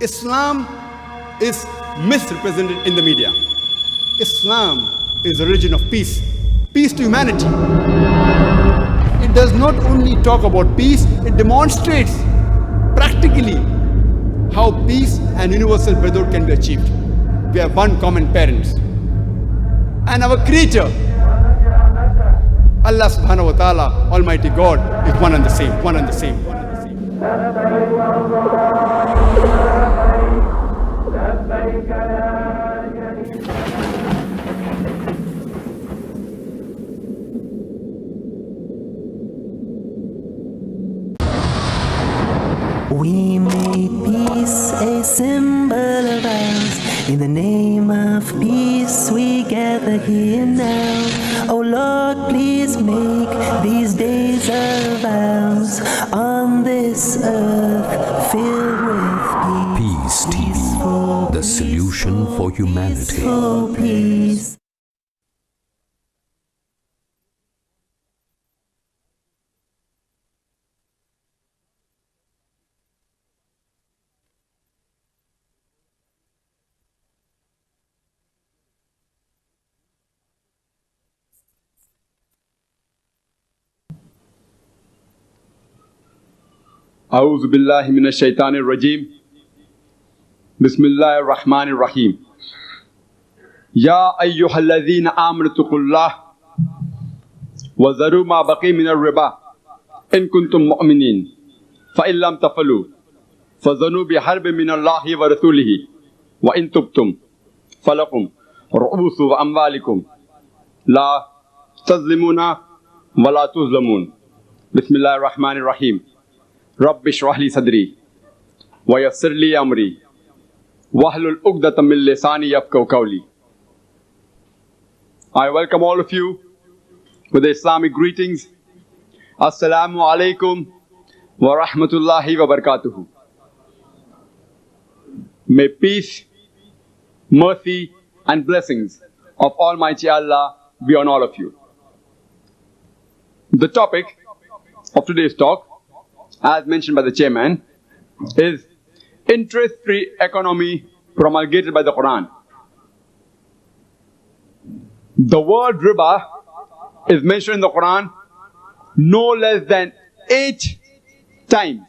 Islam is misrepresented in the media. Islam is a religion of peace. Peace to humanity. It does not only talk about peace, it demonstrates practically how peace and universal brotherhood can be achieved. We have one common parent. And our Creator, Allah subhanahu wa ta'ala, Almighty God, is one and the same, one and the same, one and the same. We made peace a symbol of ours. In the name of peace we gather here now. Oh Lord, please make these days of ours on this earth filled with Peace TV, the solution for humanity. peaceful peace. أعوذ بالله من الشيطان الرجيم بسم الله الرحمن الرحيم يا أيها الذين آمنوا اتقوا الله وذروا ما بقي من الربا إن كنتم مؤمنين فإن لم تفعلوا فذنوا بحرب من الله ورسوله وإن تبتم فلكم رؤوس أموالكم لا تظلمون ولا تظلمون بسم الله الرحمن الرحيم رب اشرح لي صدري ويسر لي امري واحلل عقدة من لساني يفقهوا قولي. I welcome all of you with the Islamic greetings. Assalamu alaikum wa rahmatullahi wa barakatuhu. May peace, mercy and blessings of Almighty Allah be on all of you. The topic of today's talk, as mentioned by the chairman, is interest-free economy promulgated by the Quran. The word riba is mentioned in the Quran no less than 8 times.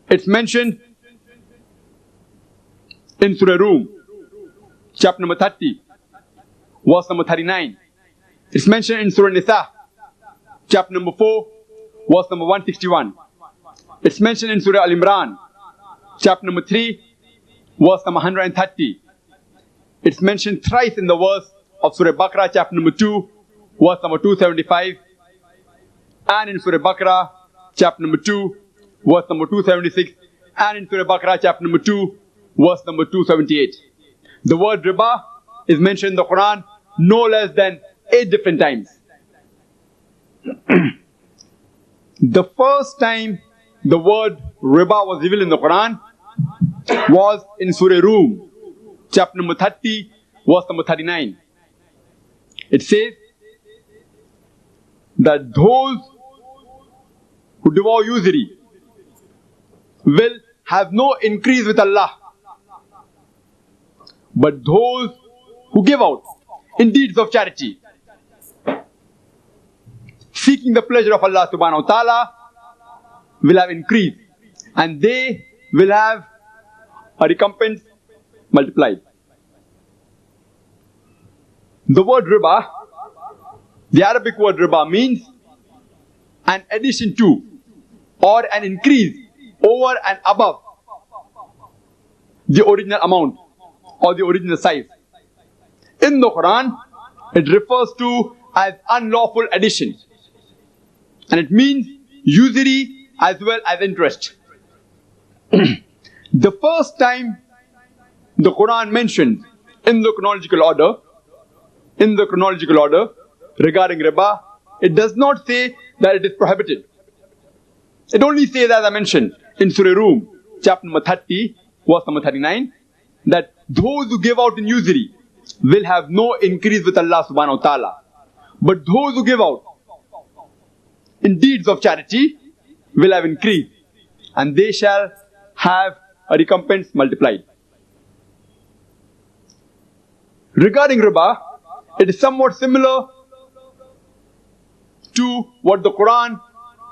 It's mentioned in Surah Rum, chapter number 30, verse number 39. It's mentioned in Surah Nisa, chapter number 4, verse number 161. It's mentioned in Surah Al-Imran, chapter number 3, verse number 130. It's mentioned thrice in the verse of Surah Baqarah, chapter number 2, verse number 275. And in Surah Baqarah, chapter number 2, verse number 276. And in Surah Baqarah, chapter number 2, verse number 278. The word riba is mentioned in the Quran no less than 8 different times. The first time the word riba was revealed in the Quran was in Surah Rum, chapter number 30, verse number 39. It says that those who devour usury will have no increase with Allah, but those who give out in deeds of charity, seeking the pleasure of Allah subhanahu wa ta'ala, will have increase, and they will have a recompense multiplied. The word riba, the Arabic word riba, means an addition to or an increase over and above the original amount or the original size. In the Quran, it refers to as unlawful addition. And it means usury as well as interest. The first time the Quran mentions in the chronological order regarding riba, it does not say that it is prohibited. It only says, as I mentioned, in Surah Rum, chapter number 30, verse number 39, that those who give out in usury will have no increase with Allah subhanahu wa ta'ala. But those who give out in deeds of charity will have increased, and they shall have a recompense multiplied. Regarding riba, it is somewhat similar to what the Quran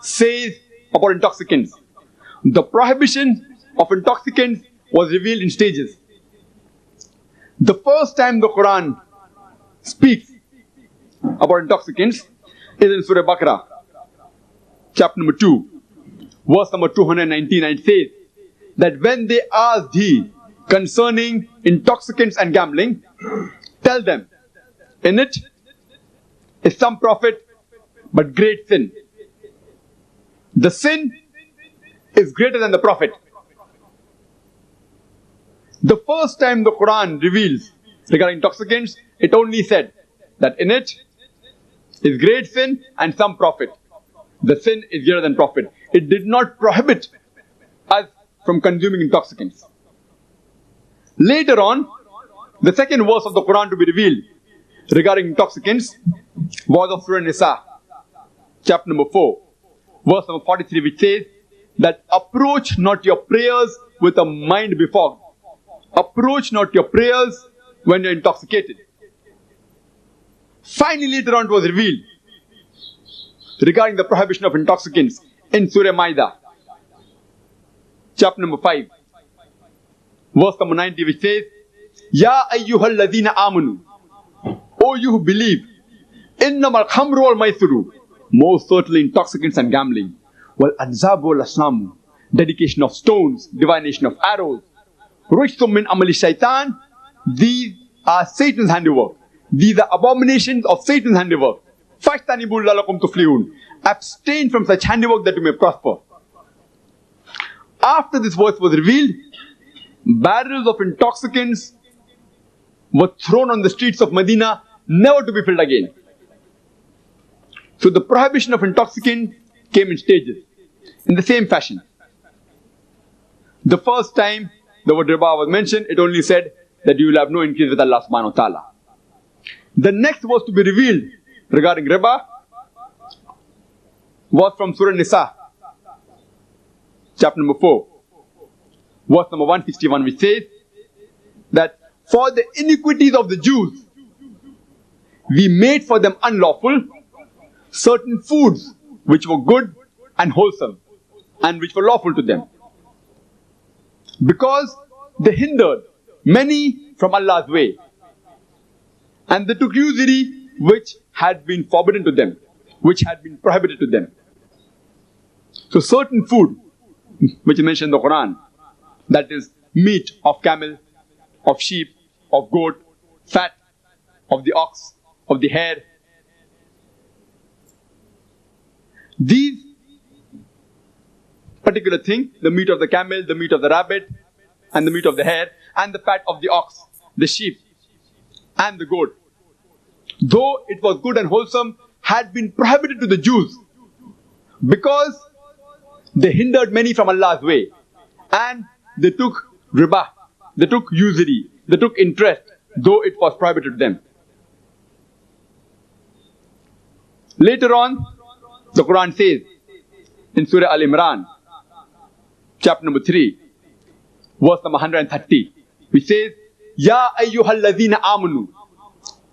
says about intoxicants. The prohibition of intoxicants was revealed in stages. The first time the Quran speaks about intoxicants is in Surah Baqarah, chapter number 2, verse number 219, and it says that when they asked thee concerning intoxicants and gambling, tell them, in it is some profit but great sin. The sin is greater than the profit. The first time the Quran reveals regarding intoxicants, it only said that in it is great sin and some profit. The sin is greater than profit. It did not prohibit us from consuming intoxicants. Later on, the second verse of the Quran to be revealed regarding intoxicants was of Surah Nisa, chapter number 4, verse number 43, which says that approach not your prayers with a mind befogged. Approach not your prayers when you are intoxicated. Finally, later on it was revealed regarding the prohibition of intoxicants in Surah Maida, chapter number 5, verse number 90, which says, Ya ayyuhal ladhina amanu, O you who believe, innamal khamru wal maisuru, most certainly intoxicants and gambling, wal anzabu wal aslamu, dedication of stones, divination of arrows, rujtum min amali shaitan, these are Satan's handiwork. These are abominations of Satan's handiwork. Fajtanibu lalakum tuflihun. Abstain from such handiwork that you may prosper. After this verse was revealed, barrels of intoxicants were thrown on the streets of Medina, never to be filled again. So the prohibition of intoxicant came in stages, in the same fashion. The first time the word riba was mentioned, it only said that you will have no increase with Allah subhanahu wa ta'ala. The next was to be revealed regarding riba was from Surah Nisa, chapter number 4, verse number 161, which says that for the iniquities of the Jews, we made for them unlawful certain foods which were good and wholesome and which were lawful to them, because they hindered many from Allah's way, and they took usury which had been forbidden to them, which had been prohibited to them. So certain food which is mentioned in the Quran, that is meat of camel, of sheep, of goat, fat of the ox, of the hare, these particular thing, the meat of the camel, the meat of the rabbit, and the meat of the hare, and the fat of the ox, the sheep, and the goat, though it was good and wholesome, had been prohibited to the Jews because they hindered many from Allah's way, and they took riba, they took usury, they took interest, though it was prohibited to them. Later on, the Quran says in Surah Al-Imran, chapter number 3, verse number 130, which says, Ya ayyuhal ladhina amanu,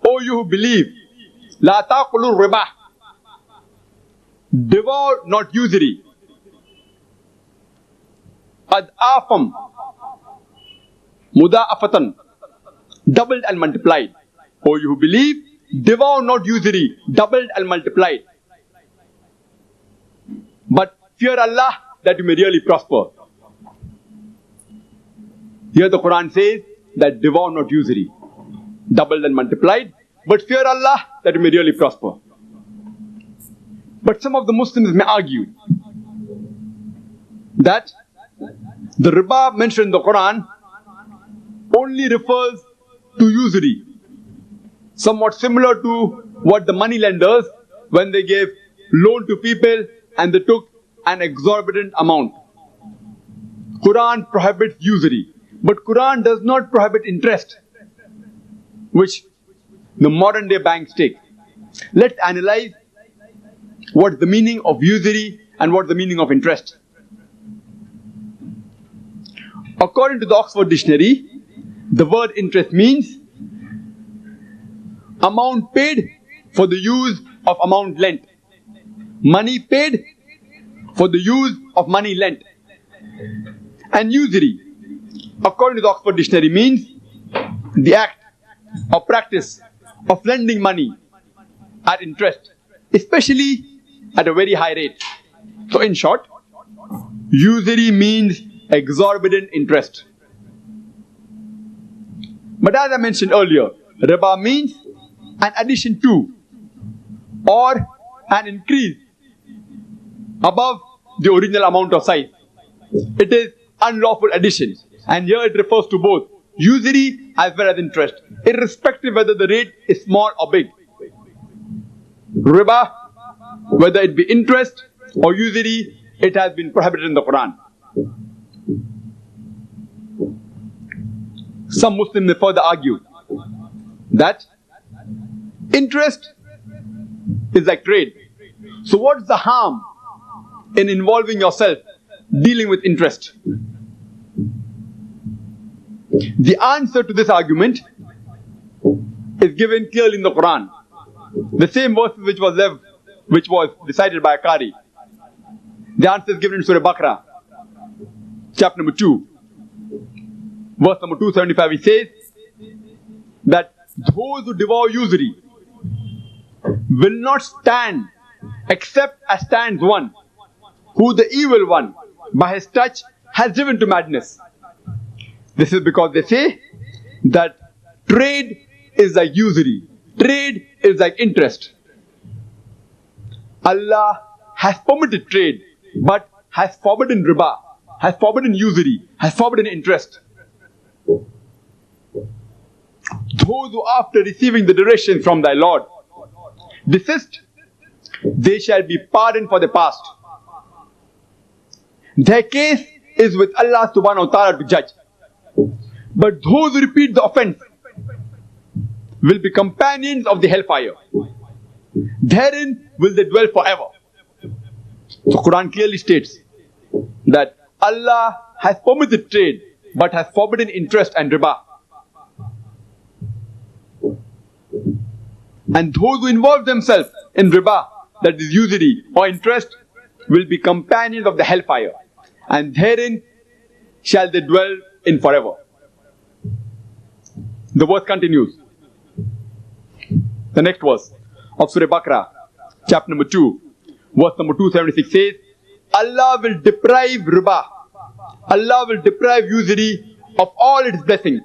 O you who believe, La taqulu riba, devour not usury, ad'afam muda'afatan, doubled and multiplied. O you who believe, devour not usury, doubled and multiplied, but fear Allah that you may really prosper. Here the Quran says that devour not usury, doubled and multiplied, but fear Allah that you may really prosper. But some of the Muslims may argue that the riba mentioned in the Quran only refers to usury, somewhat similar to what the money lenders, when they gave loan to people and they took an exorbitant amount. Quran prohibits usury, but Quran does not prohibit interest, which the modern day banks take. Let's analyze what's the meaning of usury and what's the meaning of interest. According to the Oxford Dictionary, the word interest means amount paid for the use of amount lent. Money paid for the use of money lent. And usury, according to the Oxford Dictionary, means the act or practice of lending money at interest, especially at a very high rate. So in short, usury means exorbitant interest. But as I mentioned earlier, riba means an addition to or an increase above the original amount of size. It is unlawful addition, and here it refers to both usury as well as interest, irrespective whether the rate is small or big. Riba, whether it be interest or usury, it has been prohibited in the Quran. Some Muslims may further argue that interest is like trade. So what's the harm in involving yourself dealing with interest? The answer to this argument is given clearly in the Quran. The same verse which was recited by a Qari. The answer is given in Surah Baqarah, chapter number 2. Verse number 275, it says that those who devour usury will not stand except as stands one who the evil one by his touch has driven to madness. This is because they say that trade is like usury, trade is like interest. Allah has permitted trade, but has forbidden riba, has forbidden usury, has forbidden interest. Those who after receiving the direction from thy Lord desist, they shall be pardoned for the past. Their case is with Allah subhanahu wa ta'ala to judge. But those who repeat the offense will be companions of the hellfire. Therein will they dwell forever. The Quran clearly states that Allah has permitted trade but has forbidden interest and riba. And those who involve themselves in riba, that is usury or interest, will be companions of the hellfire, and therein shall they dwell in forever. The verse continues. The next verse of Surah Baqarah, chapter number 2, verse number 276 says, Allah will deprive riba, Allah will deprive usury of all its blessings,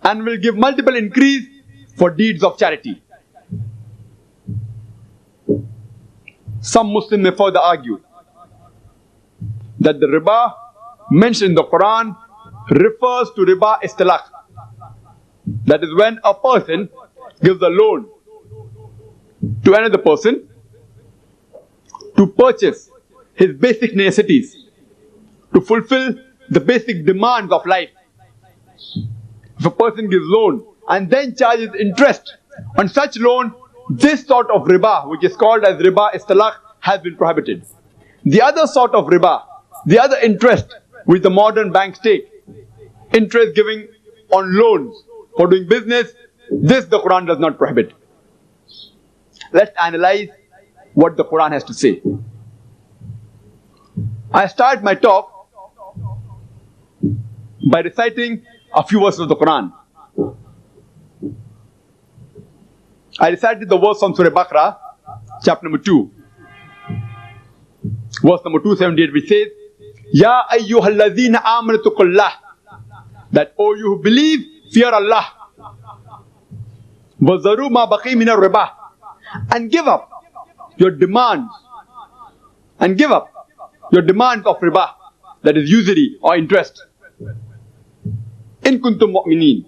and will give multiple increase for deeds of charity. Some Muslims may further argue that the riba mentioned in the Quran refers to riba istilaq. That is when a person gives a loan to another person to purchase his basic necessities, to fulfill the basic demands of life. If a person gives loan and then charges interest on such loan, this sort of riba, which is called as riba istilaq, has been prohibited. The other sort of riba, the other interest which the modern banks take, interest giving on loans for doing business, this the Quran does not prohibit. Let's analyze what the Quran has to say. I start my talk by reciting a few verses of the Quran. I recited the verse from Surah Baqarah, chapter number 2, verse number 278, which says, Ya ayyuhalladhina amanu tuqullah, that O you who believe, fear Allah. Wazaru ma baqi min ar-riba, and give up your demands, and give up your demands of riba, that is usury or interest. In kuntum mu'minin,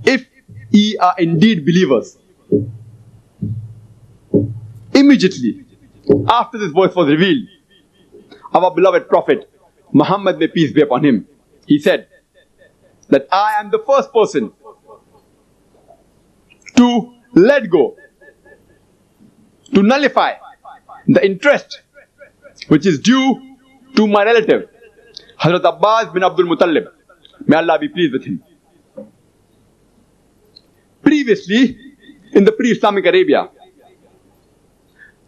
if ye are indeed believers. Immediately after this verse was revealed, our beloved Prophet Muhammad, may peace be upon him, he said that I am the first person to let go, to nullify the interest which is due to my relative. Hazrat Abbas bin Abdul Muttalib, may Allah be pleased with him. Previously, in the pre-Islamic Arabia,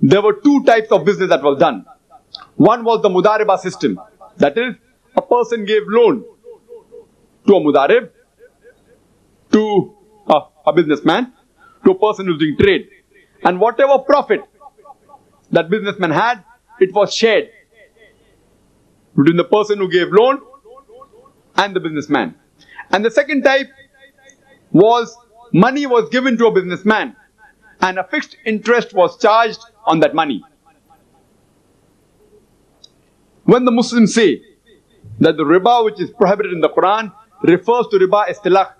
there were two types of business that was done. One was the Mudaribah system. That is, a person gave loan to a Mudarib, to a businessman, to a person who's doing trade. And whatever profit that businessman had, it was shared between the person who gave loan and the businessman. And the second type was money was given to a businessman and a fixed interest was charged on that money. When the Muslims say that the riba which is prohibited in the Quran refers to riba istilaq,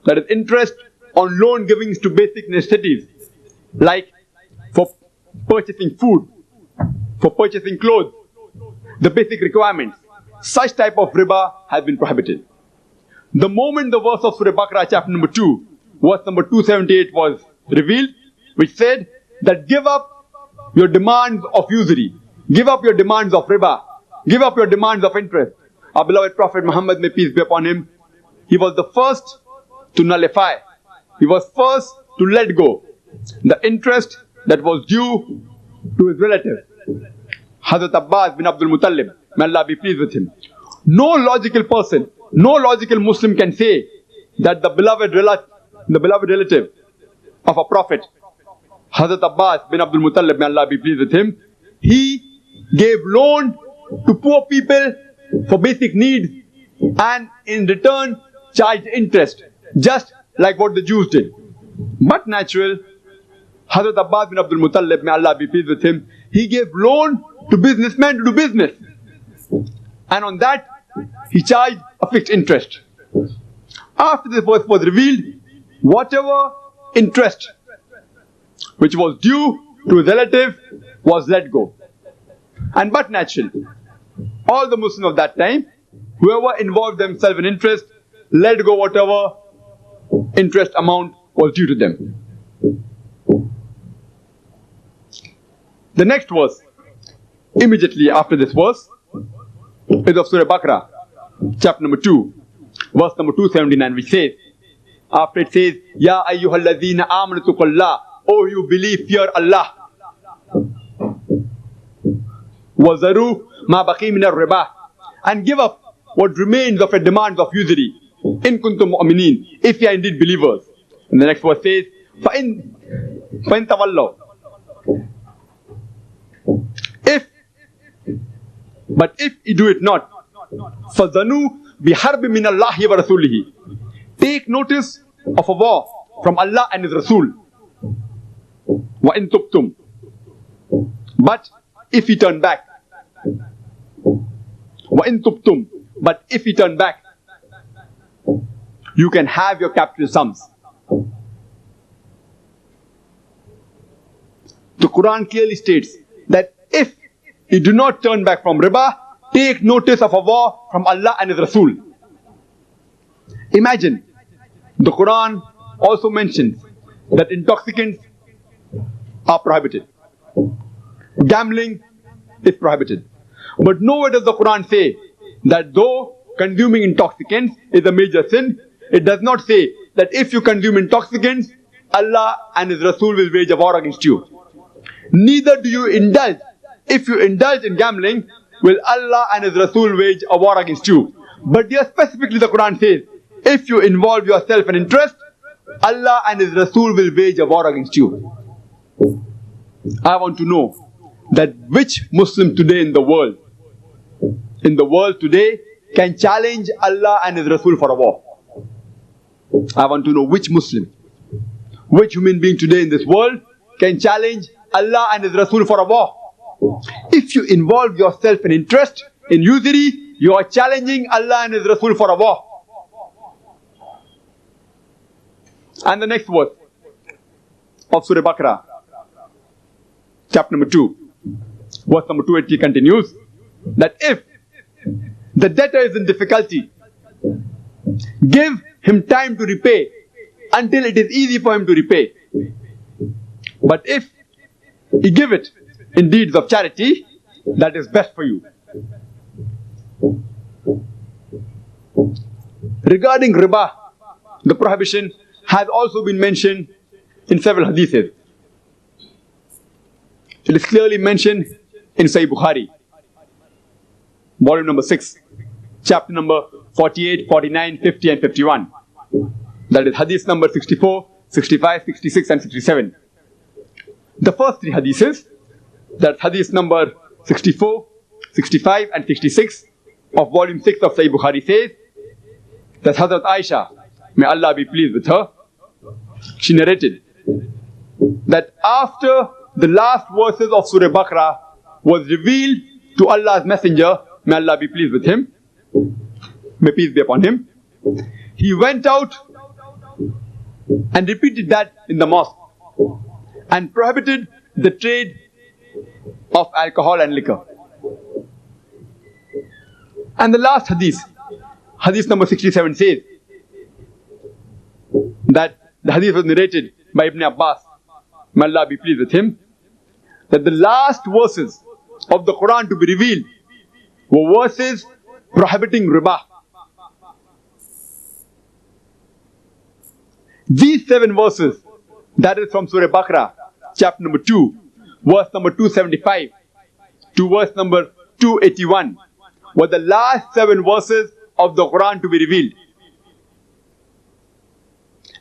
that is interest on loan givings to basic necessities, like for purchasing food, for purchasing clothes, the basic requirements, such type of riba has been prohibited. The moment the verse of Surah Baqarah chapter number 2, verse number 278 was revealed, which said that give up your demands of usury, give up your demands of riba, give up your demands of interest. Our beloved Prophet Muhammad, may peace be upon him, he was the first to nullify, he was first to let go the interest that was due to his relative, Hazrat Abbas bin Abdul Muttalib, may Allah be pleased with him. No logical person, no logical Muslim can say that the beloved relative of a prophet, Hazrat Abbas bin Abdul Muttalib, may Allah be pleased with him, he gave loan to poor people for basic needs and in return charged interest, just like what the Jews did. But natural, Hazrat Abbas bin Abdul Muttalib, may Allah be pleased with him, he gave loan to businessmen to do business, and on that he charged a fixed interest. After this verse was revealed, whatever interest which was due to his relative was let go. And but natural, all the Muslims of that time, whoever involved themselves in interest, let go whatever interest amount was due to them. The next verse, immediately after this verse, is of Surah Baqarah, chapter number 2, verse number 279, which says, after it says, Ya ayyuhalladhina amanu tuqullah, oh you believe, fear Allah. Wazaru ma baqi min ar-riba, and give up what remains of a demands of usury. In kuntum mu'minin, if you are indeed believers. And the next verse says, Fa'in tawallaw. But if you do it not, فَذَنُوا بِحَرْبٍ مِّنَ اللَّهِ وَرَسُولِهِ, take notice of a war from Allah and His Rasul. وَإِن تُبْتُمْ, but if you turn back, وَإِن تُبْتُمْ, but if you turn back, you can have your capital sums. The Quran clearly states that if you do not turn back from riba, take notice of a war from Allah and His Rasul. Imagine, the Quran also mentions that intoxicants are prohibited. Gambling is prohibited. But nowhere does the Quran say that though consuming intoxicants is a major sin, it does not say that if you consume intoxicants, Allah and His Rasul will wage a war against you. Neither do you indulge. If you indulge in gambling, will Allah and His Rasul wage a war against you. But here specifically the Quran says, if you involve yourself in interest, Allah and His Rasul will wage a war against you. I want to know that which Muslim today in the world today can challenge Allah and His Rasul for a war. I want to know which Muslim, which human being today in this world can challenge Allah and His Rasul for a war. If you involve yourself in interest, in usury, you are challenging Allah and His Rasul for a war. And the next verse of Surah Baqarah, chapter number 2, verse number 280 continues, that if the debtor is in difficulty, give him time to repay until it is easy for him to repay. But if you give it in deeds of charity, that is best for you. Regarding riba, the prohibition has also been mentioned in several hadiths. It is clearly mentioned in Sahih Bukhari, volume number 6, chapter number 48, 49, 50 and 51. That is hadith number 64, 65, 66 and 67. The first three hadiths, that's hadith number 64, 65 and 66 of volume 6 of Sahih Bukhari, says that Hazrat Aisha, may Allah be pleased with her, she narrated that after the last verses of Surah Baqarah was revealed to Allah's Messenger, may Allah be pleased with him, may peace be upon him, he went out and repeated that in the mosque and prohibited the trade of alcohol and liquor. And the last hadith, hadith number 67, says that the hadith was narrated by Ibn Abbas, may Allah be pleased with him, that the last verses of the Quran to be revealed were verses prohibiting riba. These 7 verses, that is from Surah Baqarah, chapter number 2, verse number 275 to verse number 281, were the last 7 verses of the Quran to be revealed.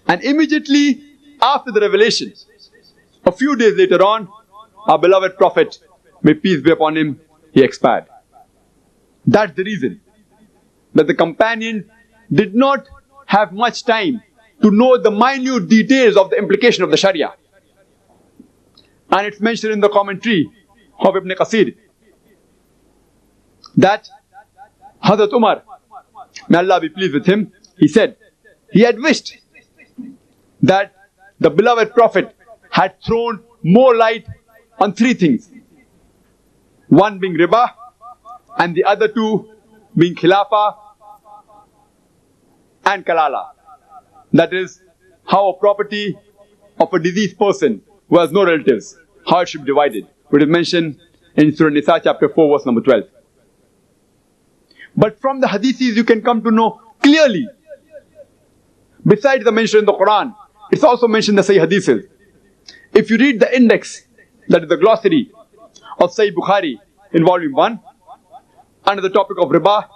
And immediately after the revelation, a few days later on, our beloved Prophet, may peace be upon him, he expired. That's the reason that the companion did not have much time to know the minute details of the implication of the Sharia. And it's mentioned in the commentary of Ibn Qasir that Hazrat Umar, may Allah be pleased with him, he said he had wished that the beloved Prophet had thrown more light on 3 things. One being riba, and the other 2 being khilafah and kalala. That is, how a property of a deceased person who has no relatives, how it should be divided. It is mentioned in Surah Nisa chapter 4 verse number 12. But from the hadiths you can come to know clearly, besides the mention in the Quran, it's also mentioned in the Sahih hadiths. If you read the index, that is the glossary of Sahih Bukhari in volume 1, under the topic of riba,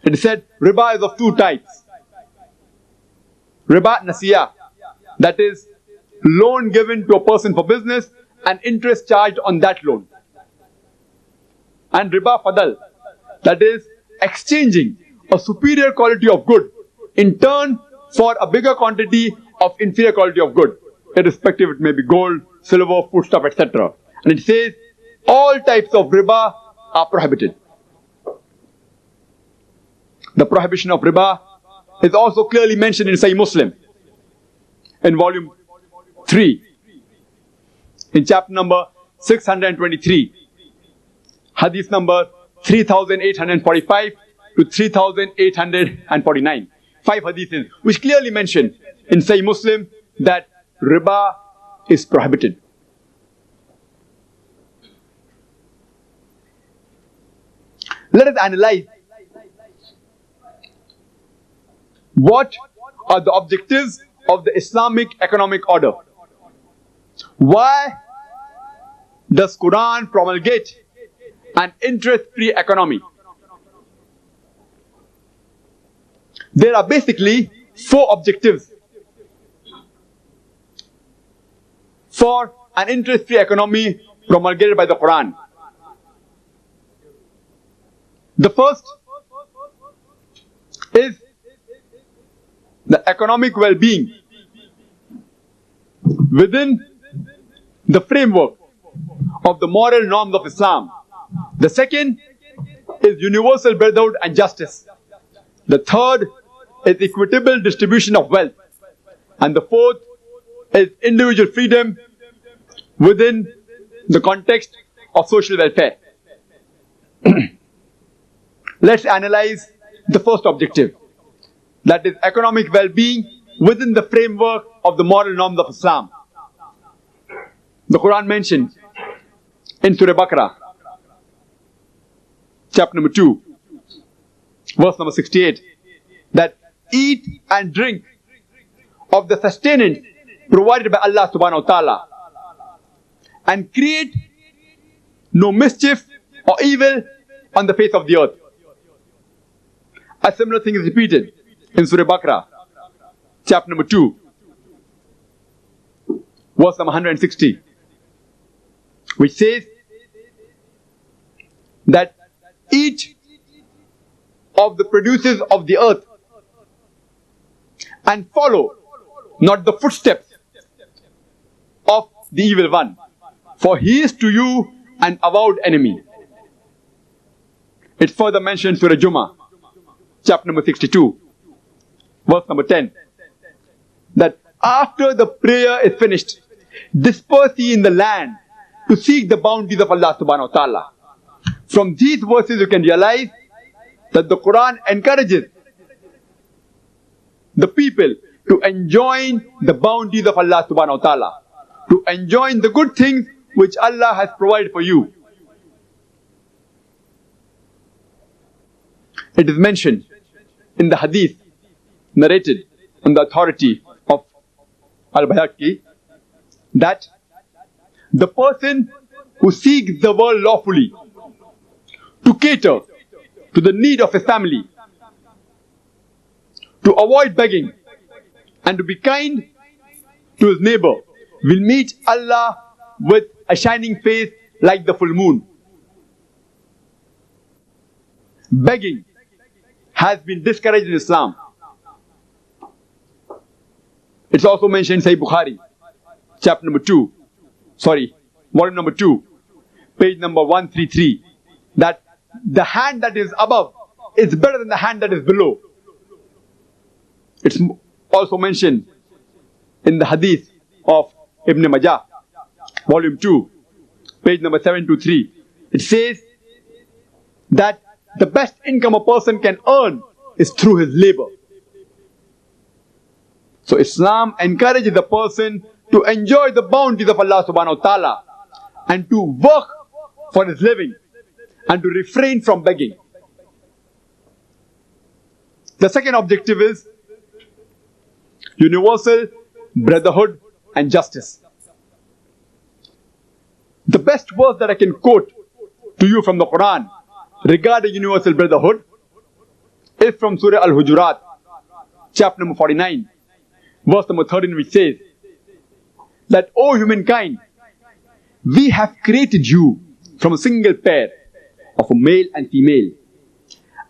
it is said riba is of 2 types. Riba nasiya, that is loan given to a person for business and interest charged on that loan. And riba fadal, that is exchanging a superior quality of good in turn for a bigger quantity of inferior quality of good, irrespective it may be gold, silver, foodstuff, etc. And it says all types of riba are prohibited. The prohibition of riba is also clearly mentioned in Sahih Muslim in volume 3, in chapter number 623, hadith number 3845 to 3849. 5 hadiths which clearly mention in Sahih Muslim that riba is prohibited. Let us analyze what are the objectives of the Islamic economic order. Why does Quran promulgate an interest-free economy? There are basically 4 objectives for an interest-free economy promulgated by the Quran. The first is the economic well-being within the framework of the moral norms of Islam. The second is universal brotherhood and justice. The third is equitable distribution of wealth. And the fourth is individual freedom within the context of social welfare. Let's analyze the first objective, that is economic well-being within the framework of the moral norms of Islam. The Quran mentioned in Surah Baqarah, chapter number 2, verse number 68, that eat and drink of the sustenance provided by Allah subhanahu wa ta'ala, and create no mischief or evil on the face of the earth. A similar thing is repeated in Surah Baqarah, chapter number 2, verse number 160, which says that eat of the produces of the earth and follow not the footsteps of the evil one, for he is to you an avowed enemy. It's further mentioned in Surah Jummah, chapter number 62, verse number 10, that after the prayer is finished, disperse ye in the land to seek the bounties of Allah subhanahu wa ta'ala. From these verses you can realize that the Quran encourages the people to enjoy the bounties of Allah subhanahu wa ta'ala, to enjoy the good things which Allah has provided for you. It is mentioned in the hadith narrated on the authority of Al-Bayhaqi that the person who seeks the world lawfully to cater to the need of his family, to avoid begging and to be kind to his neighbor, will meet Allah with a shining face like the full moon. Begging has been discouraged in Islam. It's also mentioned in Sahih Bukhari, chapter number 2, volume number 2, page number 133, that the hand that is above is better than the hand that is below. It's also mentioned in the hadith of Ibn Majah, volume 2, page number 723. It says that the best income a person can earn is through his labor. So Islam encourages the person to enjoy the bounties of Allah subhanahu wa ta'ala and to work for his living and to refrain from begging. The second objective is universal brotherhood and justice. The best verse that I can quote to you from the Quran regarding universal brotherhood is from Surah Al-Hujurat, chapter number 49, verse number 13, which says that, O humankind, we have created you from a single pair of a male and female,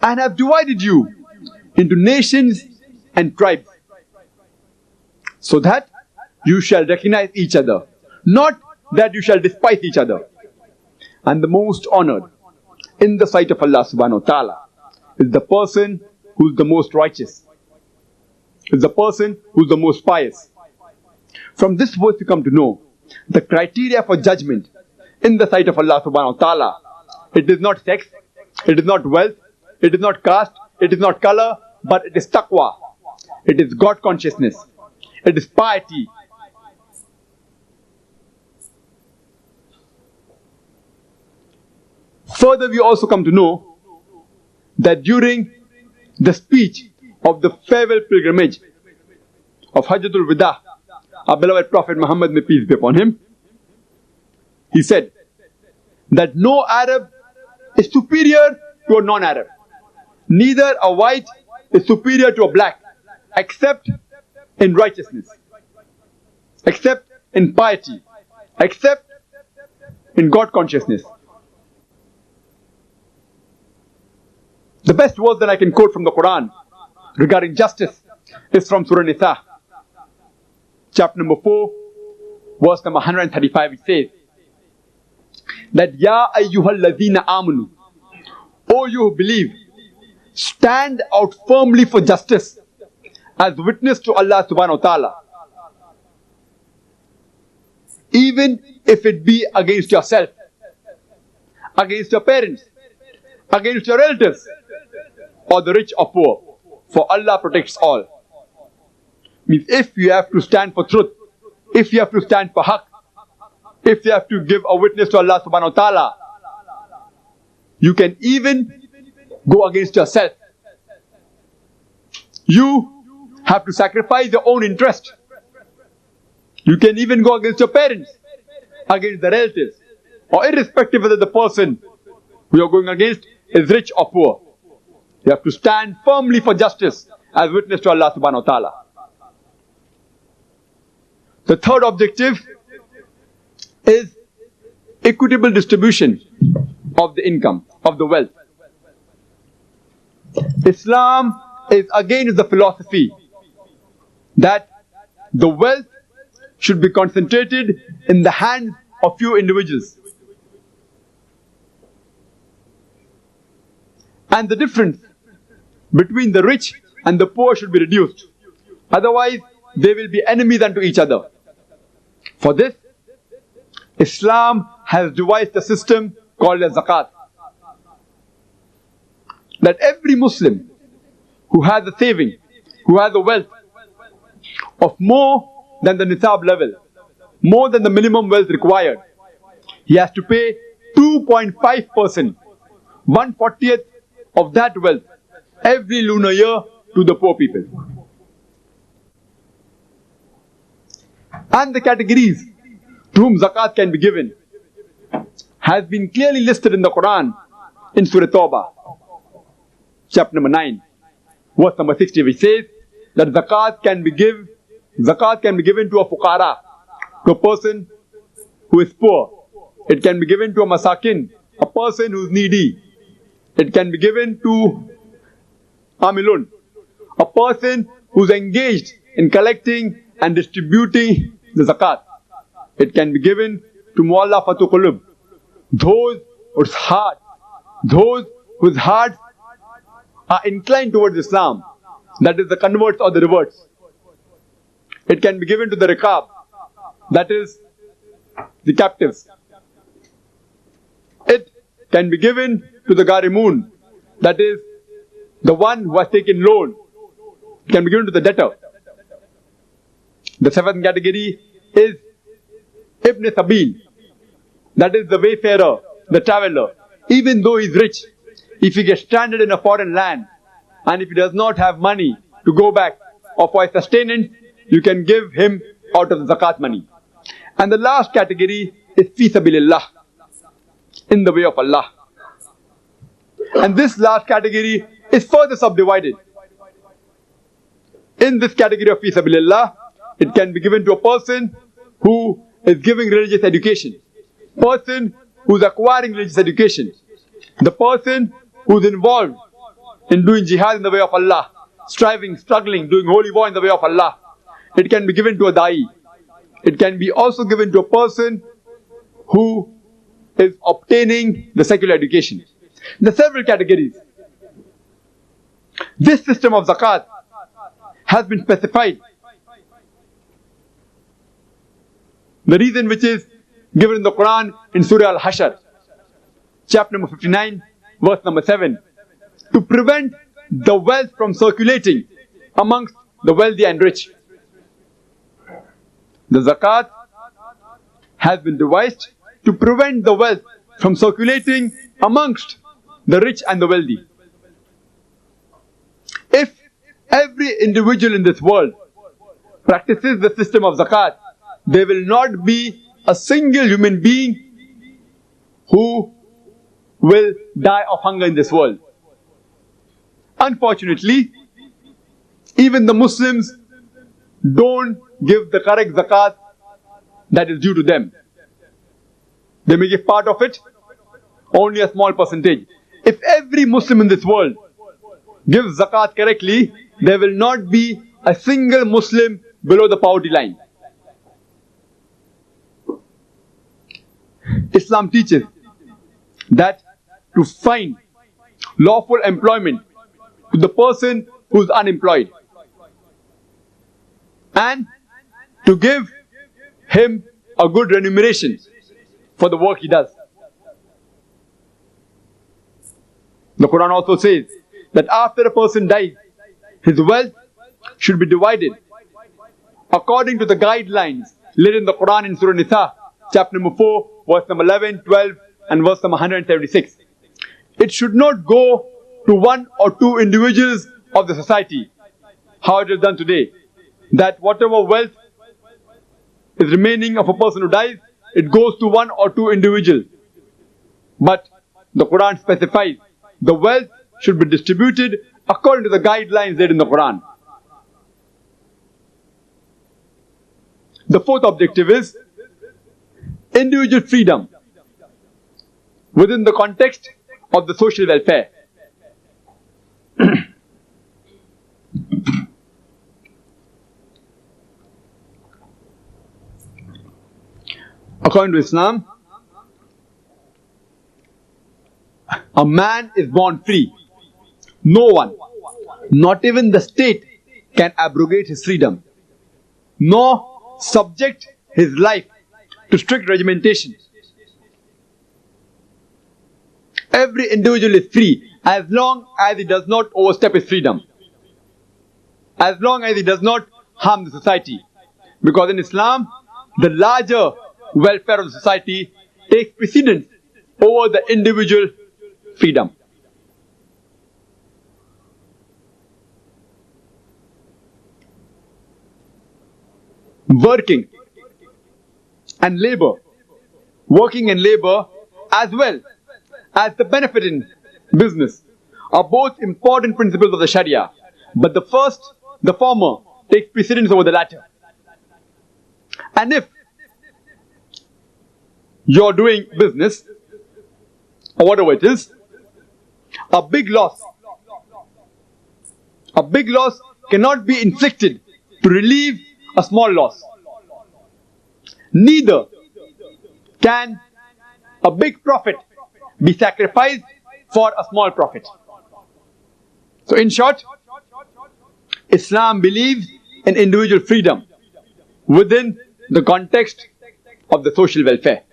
and have divided you into nations and tribes, so that you shall recognize each other, not that you shall despise each other. And the most honored in the sight of Allah subhanahu wa ta'ala is the person who is the most righteous, is the person who is the most pious. From this verse you come to know the criteria for judgment in the sight of Allah subhanahu wa ta'ala. It is not sex, it is not wealth, it is not caste, it is not color, but it is taqwa, it is God consciousness, it is piety. Further, we also come to know that during the speech of the farewell pilgrimage of Hajjatul Wida, our beloved Prophet Muhammad, may peace be upon him, he said that no Arab is superior to a non-Arab. Neither a white is superior to a black, except in righteousness, except in piety, except in God consciousness. The best verse that I can quote from the Quran regarding justice is from Surah Nisa, chapter number 4, verse number 135, which says that, Ya ayyuhal ladhina amanu, O you who believe, stand out firmly for justice as witness to Allah subhanahu wa ta'ala, even if it be against yourself, against your parents, against your relatives, or the rich or poor, for Allah protects all. Means if you have to stand for truth, if you have to stand for haqq, if you have to give a witness to Allah subhanahu wa ta'ala, you can even go against yourself. you have to sacrifice your own interest. You can even go against your parents, against the relatives, or irrespective whether the person who you are going against is rich or poor. You have to stand firmly for justice as witness to Allah subhanahu wa ta'ala. The third objective is equitable distribution of the income, of the wealth. Islam is against the philosophy that the wealth should be concentrated in the hands of few individuals. And the difference between the rich and the poor should be reduced. Otherwise, they will be enemies unto each other. For this, Islam has devised a system called as zakat. That every Muslim who has a saving, who has a wealth of more than the nisab level, more than the minimum wealth required, he has to pay 2.5%, 1/40th of that wealth every lunar year to the poor people. And the categories to whom zakat can be given has been clearly listed in the Quran in Surah Tawbah, chapter number 9, verse number 60, which says that zakat can be given to a fuqara, to a person who is poor. It can be given to a masakin, a person who is needy. It can be given to amilun, a person who is engaged in collecting and distributing the zakat. It can be given to mu'allafatu qulub, those whose hearts are inclined towards Islam, that is the converts or the reverts. It can be given to the riqab, that is the captives. It can be given to the gharimun, that is the one who has taken loan. It can be given to the debtor. The seventh category is Ibn Sabil, that is the wayfarer, the traveler. Even though he is rich, if he gets stranded in a foreign land and if he does not have money to go back or for his sustenance, you can give him out of the zakat money. And the last category is fi sabilillah, in the way of Allah. And this last category is further subdivided. In this category of fi sabilillah, it can be given to a person who is giving religious education, person who is acquiring religious education, the person who is involved in doing jihad in the way of Allah, striving, struggling, doing holy war in the way of Allah. It can be given to a da'i. It can be also given to a person who is obtaining the secular education. There are several categories. This system of zakat has been specified. The reason which is given in the Quran in Surah Al-Hashr, chapter number 59, verse number 7, to prevent the wealth from circulating amongst the wealthy and rich. The zakat has been devised to prevent the wealth from circulating amongst the rich and the wealthy. If every individual in this world practices the system of zakat, there will not be a single human being who will die of hunger in this world. Unfortunately, even the Muslims don't give the correct zakat that is due to them. They may give part of it, only a small percentage. If every Muslim in this world gives zakat correctly, there will not be a single Muslim below the poverty line. Islam teaches that to find lawful employment to the person who is unemployed and to give him a good remuneration for the work he does. The Quran also says that after a person dies, his wealth should be divided according to the guidelines laid in the Quran in Surah Nisa, chapter number 4, verse number 11, 12 and verse number 176. It should not go to one or two individuals of the society. how it is done today, that whatever wealth is remaining of a person who dies, it goes to one or two individuals. But the Quran specifies the wealth should be distributed according to the guidelines there in the Quran. The fourth objective is individual freedom within the context of the social welfare. According to Islam, a man is born free. No one, not even the state, can abrogate his freedom, nor subject his life to strict regimentation. Every individual is free as long as he does not overstep his freedom, as long as he does not harm the society. Because in Islam, the larger welfare of the society takes precedence over the individual freedom. Working and labor as well as the benefit in business are both important principles of the Sharia, but the former takes precedence over the latter. And if you're doing business or whatever it is, a big loss cannot be inflicted to relieve a small loss. Neither can a big profit be sacrificed for a small profit. So in short, Islam believes in individual freedom within the context of the social welfare.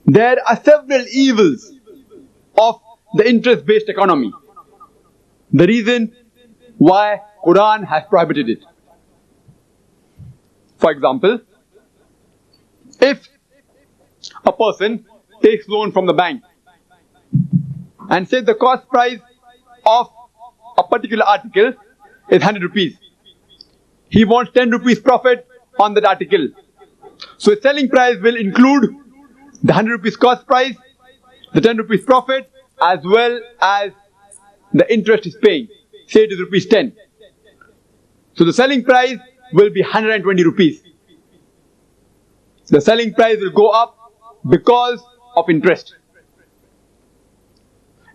There are several evils of the interest-based economy. The reason why Quran has prohibited it. For example, if a person takes loan from the bank and says the cost price of a particular article is 100 rupees, he wants 10 rupees profit on that article. So his selling price will include the 100 rupees cost price, the 10 rupees profit, as well as the interest is paying. Say it is rupees 10. So the selling price will be 120 rupees. The selling price will go up because of interest.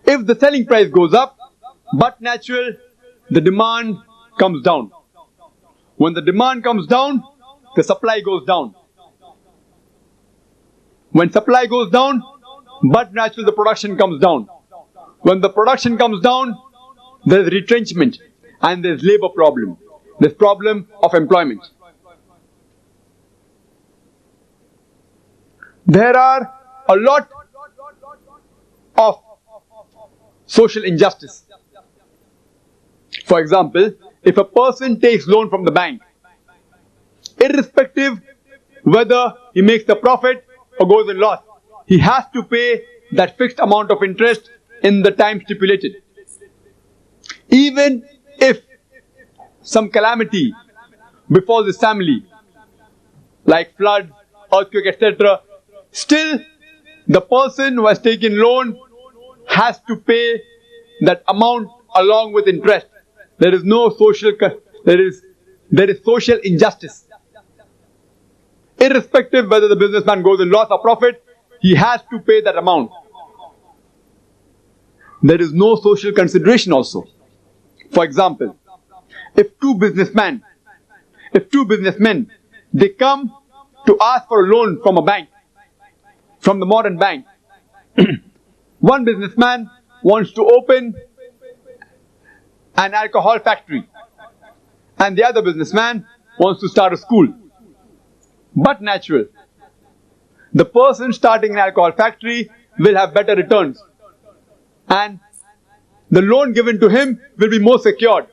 If the selling price goes up, but natural, the demand comes down. When the demand comes down, the supply goes down. When supply goes down, but natural, the production comes down. When the production comes down, there is retrenchment and there is labor problem. There's problem of employment. There are a lot of social injustice. For example, if a person takes loan from the bank, irrespective whether he makes a profit or goes in loss, he has to pay that fixed amount of interest in the time stipulated. Even if some calamity befalls his family, like flood, earthquake, etc., still the person who has taken loan has to pay that amount along with interest. There is no social, there is social injustice. Irrespective whether the businessman goes in loss or profit, he has to pay that amount. There is no social consideration also. For example, if two businessmen, they come to ask for a loan from a bank, from the modern bank. One businessman wants to open an alcohol factory and the other businessman wants to start a school. But natural, the person starting an alcohol factory will have better returns and the loan given to him will be more secured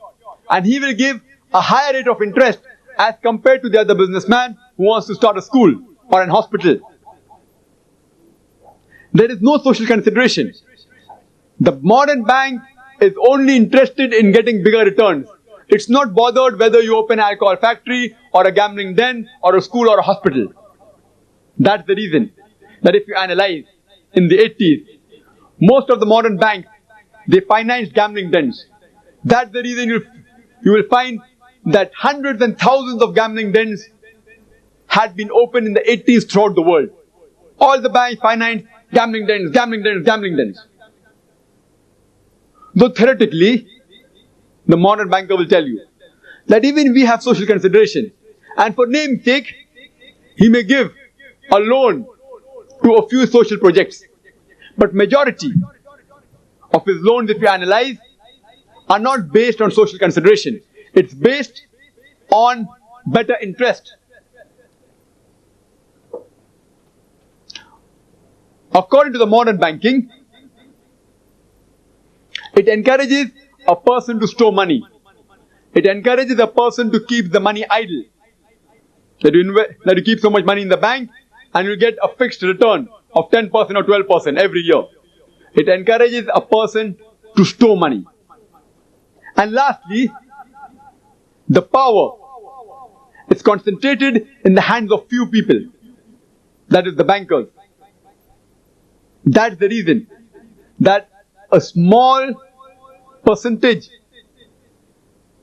and he will give a higher rate of interest as compared to the other businessman who wants to start a school or an hospital. There is no social consideration. The modern bank is only interested in getting bigger returns. It's not bothered whether you open an alcohol factory or a gambling den or a school or a hospital. That's the reason that if you analyze in the 80s, most of the modern banks, they financed gambling dens. That's the reason you will find that hundreds and thousands of gambling dens had been opened in the 80s throughout the world. All the banks financed gambling dens, gambling dens, gambling dens. Though theoretically, the modern banker will tell you that even we have social consideration, and for name's sake, he may give a loan to a few social projects. But majority of his loans, if you analyze, are not based on social consideration. It's based on better interest. According to the modern banking, it encourages a person to store money. It encourages a person to keep the money idle. That you keep so much money in the bank and you get a fixed return of 10% or 12% every year. It encourages a person to store money. And lastly, the power is concentrated in the hands of few people. That is the bankers. That's the reason that a small percentage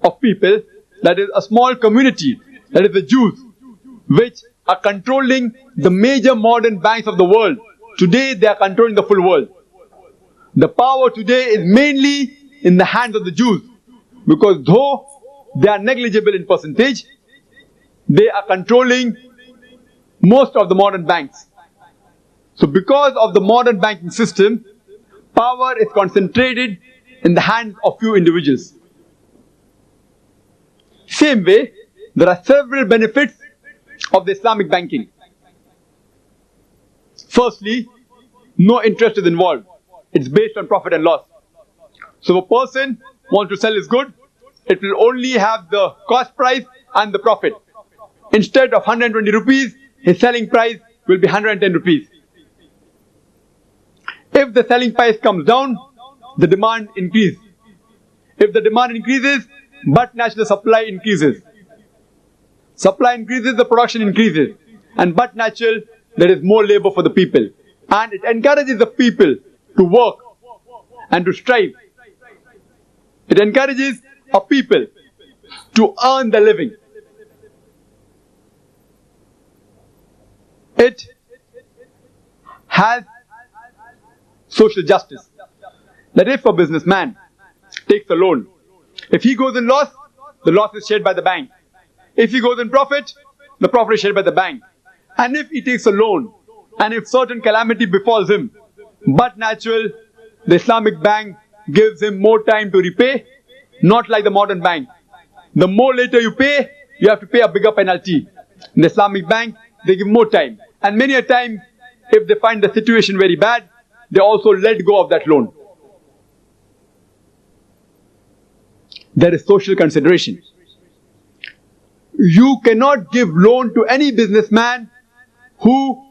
of people, that is a small community, that is the Jews, which are controlling the major modern banks of the world. Today they are controlling the full world. The power today is mainly in the hands of the Jews, because though they are negligible in percentage, they are controlling most of the modern banks. So because of the modern banking system, power is concentrated in the hands of few individuals. Same way, there are several benefits of the Islamic banking. Firstly, no interest is involved. It's based on profit and loss. So if a person wants to sell his good, it will only have the cost price and the profit. Instead of 120 rupees, his selling price will be 110 rupees. If the selling price comes down, the demand increases. If the demand increases, but natural supply increases. Supply increases, the production increases. And but natural, there is more labor for the people. And it encourages the people to work and to strive. It encourages a people to earn the living. It has social justice. That if a businessman takes a loan, if he goes in loss, the loss is shared by the bank. If he goes in profit, the profit is shared by the bank. And if he takes a loan, and if certain calamity befalls him, but natural, the Islamic bank gives him more time to repay, not like the modern bank. The more later you pay, you have to pay a bigger penalty. In the Islamic bank, they give more time. And many a time, if they find the situation very bad, they also let go of that loan. There is social consideration. You cannot give loan to any businessman who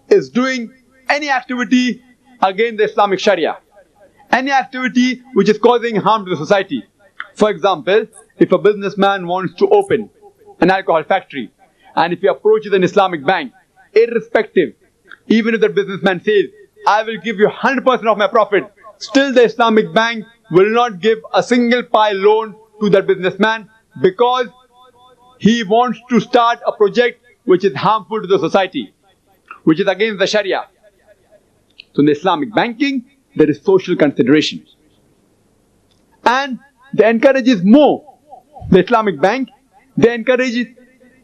is doing any activity against the Islamic Sharia. Any activity which is causing harm to the society. For example, if a businessman wants to open an alcohol factory, and if he approaches an Islamic bank, irrespective, even if the businessman says, I will give you 100% of my profit, still the Islamic bank will not give a single pi loan to that businessman, because he wants to start a project which is harmful to the society, which is against the Sharia. So in the Islamic banking, there is social consideration. And they encourages more, the Islamic bank, they encourage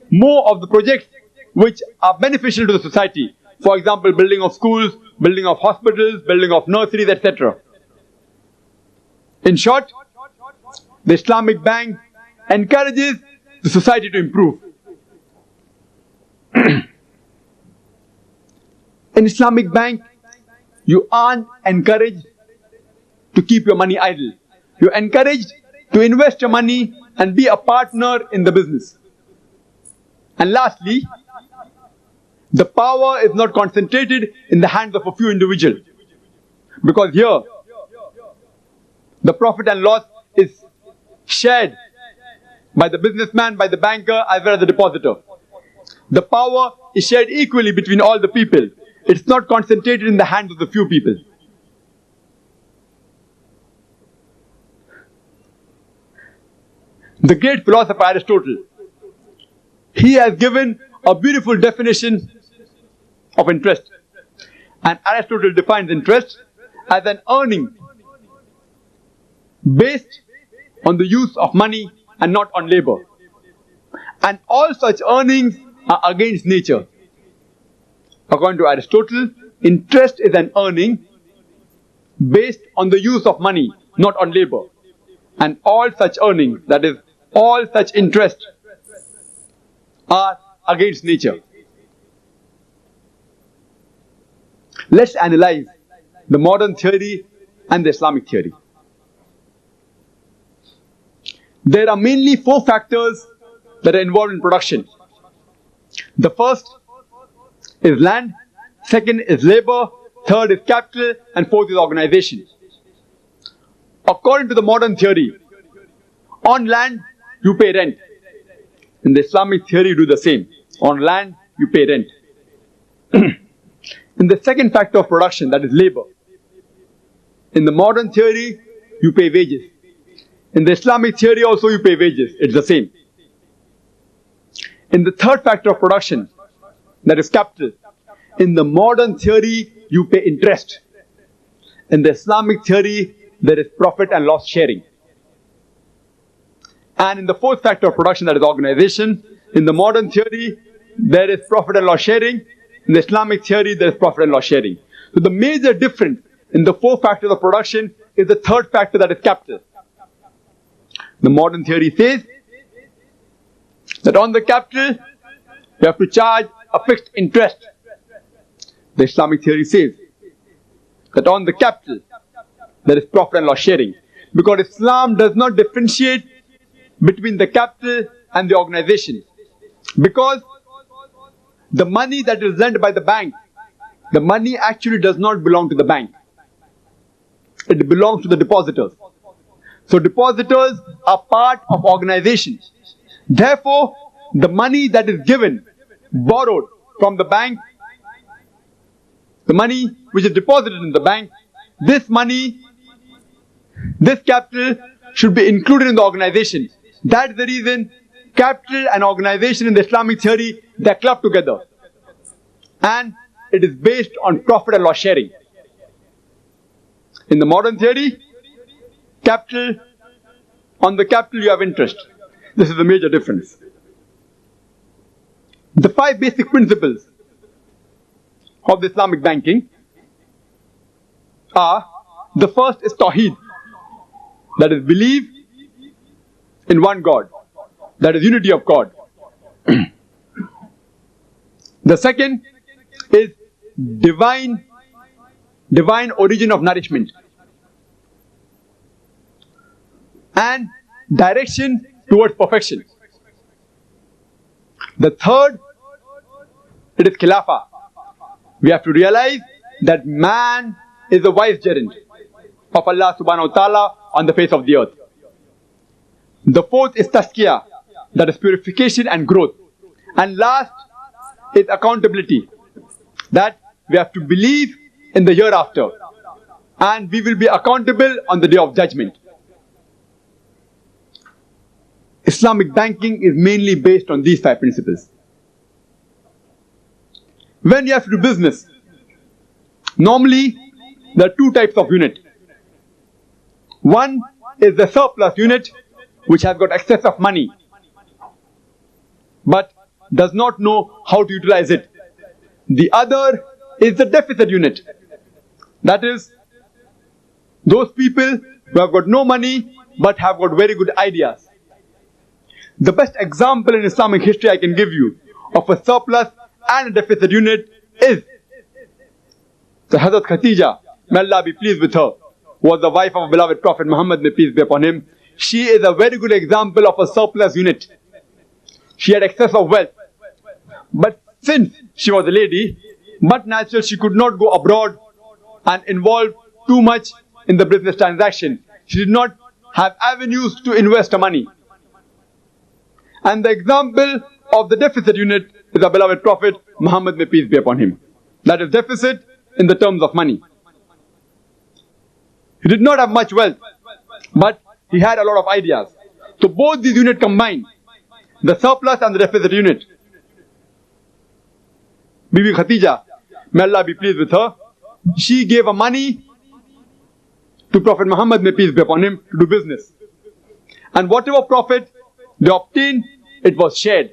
more of the projects which are beneficial to the society. For example, building of schools, building of hospitals, building of nurseries, etc. In short, the Islamic bank encourages the society to improve. In Islamic bank, you aren't encouraged to keep your money idle. You're encouraged to invest your money and be a partner in the business. And lastly, the power is not concentrated in the hands of a few individuals. Because here, The profit and loss is shared by the businessman, by the banker, as well as the depositor. The power is shared equally between all the people. It's not concentrated in the hands of the few people. The great philosopher Aristotle, he has given a beautiful definition of interest. And Aristotle defines interest as an earning based on the use of money and not on labor. And all such earnings are against nature. According to Aristotle, interest is an earning based on the use of money, not on labor. And all such earnings, that is, all such interest, are against nature. Let's analyze the modern theory and the Islamic theory. There are mainly 4 factors that are involved in production. The first is land, second is labor, third is capital, and fourth is organization. According to the modern theory, on land you pay rent. In the Islamic theory you do the same. On land you pay rent. In the second factor of production, that is labor, in the modern theory you pay wages. In the Islamic theory also you pay wages. It's the same. In the third factor of production, that is capital, in the modern theory you pay interest. In the Islamic theory there is profit and loss sharing. And in the fourth factor of production, that is organization, in the modern theory there is profit and loss sharing. In the Islamic theory there is profit and loss sharing. So the major difference in the 4 factors of production is the third factor, that is capital. The modern theory says that on the capital you have to charge a fixed interest. The Islamic theory says that on the capital there is profit and loss sharing. Because Islam does not differentiate between the capital and the organization. Because the money that is lent by the bank, the money actually does not belong to the bank. It belongs to the depositors. So depositors are part of organization. Therefore, the money that is given, borrowed from the bank, the money which is deposited in the bank, this money, this capital should be included in the organization. That is the reason capital and organization in the Islamic theory, they are clubbed together. And it is based on profit and loss sharing. In the modern theory, capital, on the capital you have interest. This is the major difference. The 5 basic principles of the Islamic banking are, the first is Tawheed, that is believe in one God, that is unity of God. The second is divine origin of nourishment and direction towards perfection. The third, it is Khilafah. We have to realize that man is the vicegerent of Allah subhanahu wa ta'ala on the face of the earth. The fourth is Tazkiyah, that is purification and growth. And last is accountability, that we have to believe in the hereafter and we will be accountable on the day of judgment. Islamic banking is mainly based on these 5 principles. When you have to do business, normally there are 2 types of unit. One is the surplus unit, which has got excess of money but does not know how to utilize it. The other is the deficit unit. That is, those people who have got no money but have got very good ideas. The best example in Islamic history I can give you of a surplus and a deficit unit is the Hazrat Khatija, may Allah be pleased with her, was the wife of beloved Prophet Muhammad, may peace be upon him. She is a very good example of a surplus unit. She had excess of wealth, but since she was a lady, but naturally she could not go abroad and involve too much in the business transaction. She did not have avenues to invest her money. And the example of the deficit unit is our beloved Prophet Muhammad, may peace be upon him. That is deficit in the terms of money. He did not have much wealth, but he had a lot of ideas. So both these units combined, the surplus and the deficit unit. Bibi Khatija, may Allah be pleased with her, she gave her money to Prophet Muhammad, may peace be upon him, to do business. And whatever profit they obtained, it was shared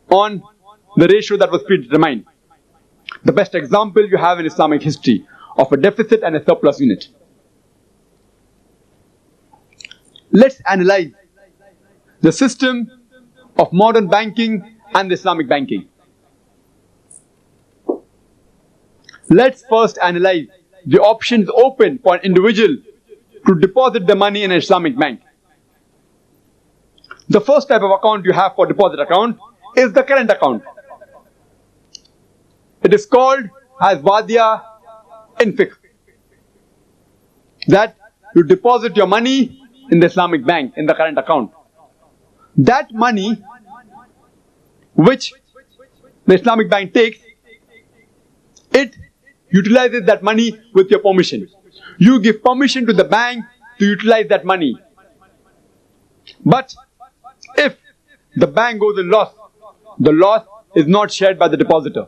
on the ratio that was predetermined. The best example you have in Islamic history of a deficit and a surplus unit. Let's analyze the system of modern banking and the Islamic banking. Let's first analyze the options open for an individual to deposit the money in an Islamic bank. The first type of account you have for deposit account is the current account. It is called as Wadia in fiqh. That you deposit your money in the Islamic bank, in the current account. That money which the Islamic bank takes, it utilizes that money with your permission. You give permission to the bank to utilize that money. But if the bank goes in loss, the loss is not shared by the depositor.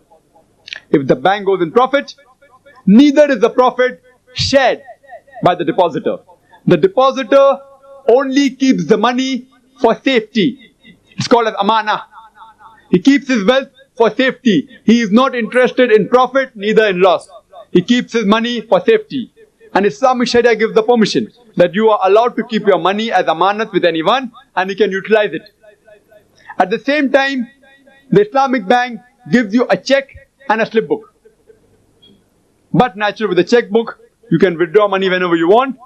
If the bank goes in profit, neither is the profit shared by the depositor. The depositor only keeps the money for safety. It's called as amana. He keeps his wealth for safety. He is not interested in profit, neither in loss. He keeps his money for safety. And Islamic Sharia gives the permission that you are allowed to keep your money as amanat with anyone and you can utilize it. At the same time, the Islamic bank gives you a check and a slip book. But naturally with the checkbook, you can withdraw money whenever you want,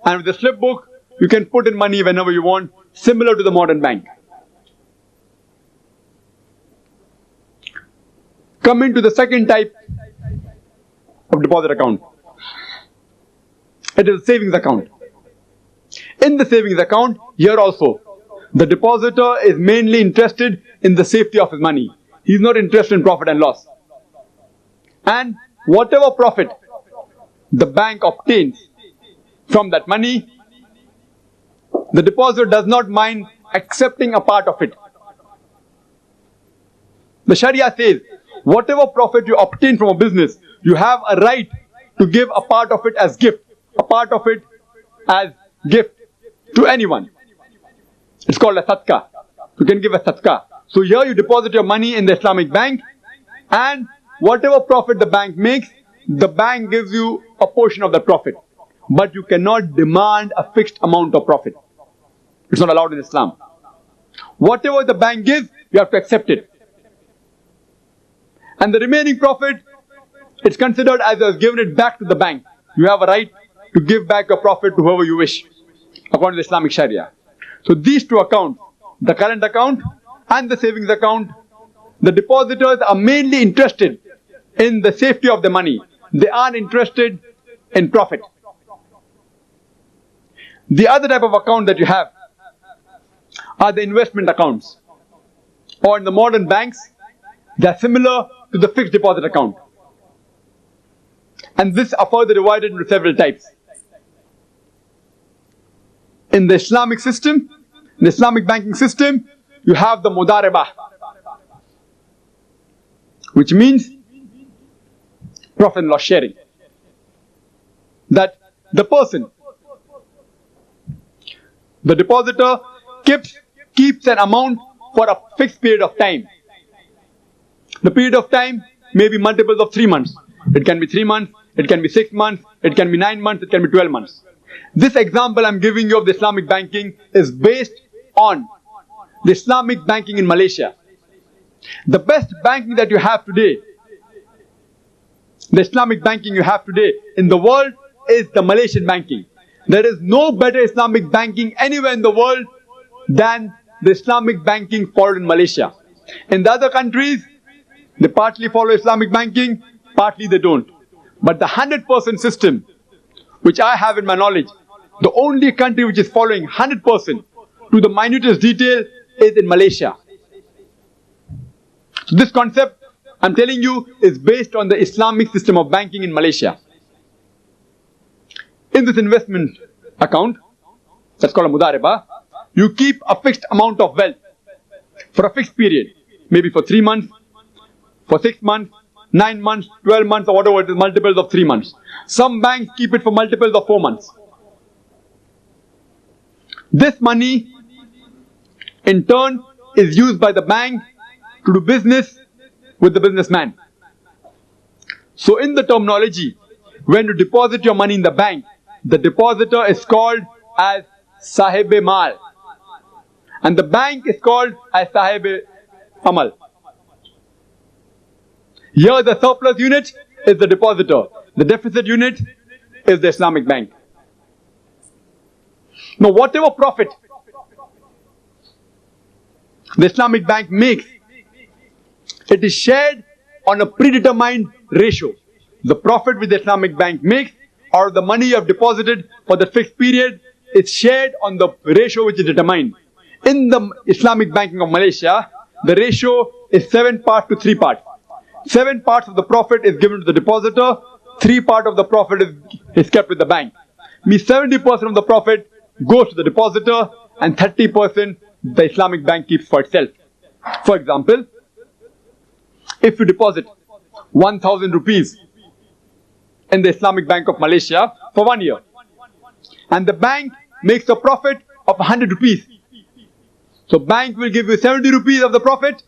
and with the slip book, you can put in money whenever you want, similar to the modern bank. Coming to the second type of deposit account. It is a savings account. In the savings account, here also, the depositor is mainly interested in the safety of his money. He is not interested in profit and loss. And whatever profit the bank obtains from that money, the depositor does not mind accepting a part of it. The Sharia says, whatever profit you obtain from a business, you have a right to give a part of it as gift, a part of it as gift to anyone. It's called a sadaqah. You can give a sadaqah. So here you deposit your money in the Islamic bank, and whatever profit the bank makes, the bank gives you a portion of the profit. But you cannot demand a fixed amount of profit. It's not allowed in Islam. Whatever the bank gives, you have to accept it. And the remaining profit, it's considered as you have given it back to the bank. You have a right to give back your profit to whoever you wish, according to Islamic Sharia. So these two accounts, the current account and the savings account, the depositors are mainly interested in the safety of the money. They aren't interested in profit. The other type of account that you have are the investment accounts. Or in the modern banks, they are similar to the fixed deposit account. And this are further divided into several types. In the Islamic system, in the Islamic banking system, you have the mudaribah, which means profit and loss sharing. That the person, the depositor, keeps an amount for a fixed period of time. The period of time may be multiples of 3 months. It can be 3 months, it can be 6 months, it can be 9 months, it can be 12 months. This example I'm giving you of the Islamic banking is based on the Islamic banking in Malaysia. The best banking that you have today, the Islamic banking you have today in the world, is the Malaysian banking. There is no better Islamic banking anywhere in the world than the Islamic banking followed in Malaysia. In the other countries, they partly follow Islamic banking, partly they don't. But the 100% system, which I have in my knowledge, The only country which is following 100% to the minutest detail is in Malaysia. So this concept, I'm telling you, is based on the Islamic system of banking in Malaysia. In this investment account, that's called a mudareba, you keep a fixed amount of wealth for a fixed period, maybe for 3 months, for 6 months, 9 months, 12 months, or whatever it is, multiples of 3 months. Some banks keep it for multiples of 4 months. This money, in turn, is used by the bank to do business with the businessman. So in the terminology, when you deposit your money in the bank, the depositor is called as Sahib-e-Mal, and the bank is called as Sahib-e-Amal. Here the surplus unit is the depositor, the deficit unit is the Islamic bank. Now whatever profit the Islamic bank makes, it is shared on a predetermined ratio. The profit which the Islamic bank makes, or the money you have deposited for the fixed period, is shared on the ratio which is determined. In the Islamic banking of Malaysia, the ratio is 7 parts to 3 parts. 7 parts of the profit is given to the depositor, 3 parts of the profit is kept with the bank. Means 70% of the profit goes to the depositor and 30% the Islamic bank keeps for itself. For example, if you deposit 1,000 rupees in the Islamic Bank of Malaysia for 1 year, and the bank makes a profit of 100 rupees. So bank will give you 70 rupees of the profit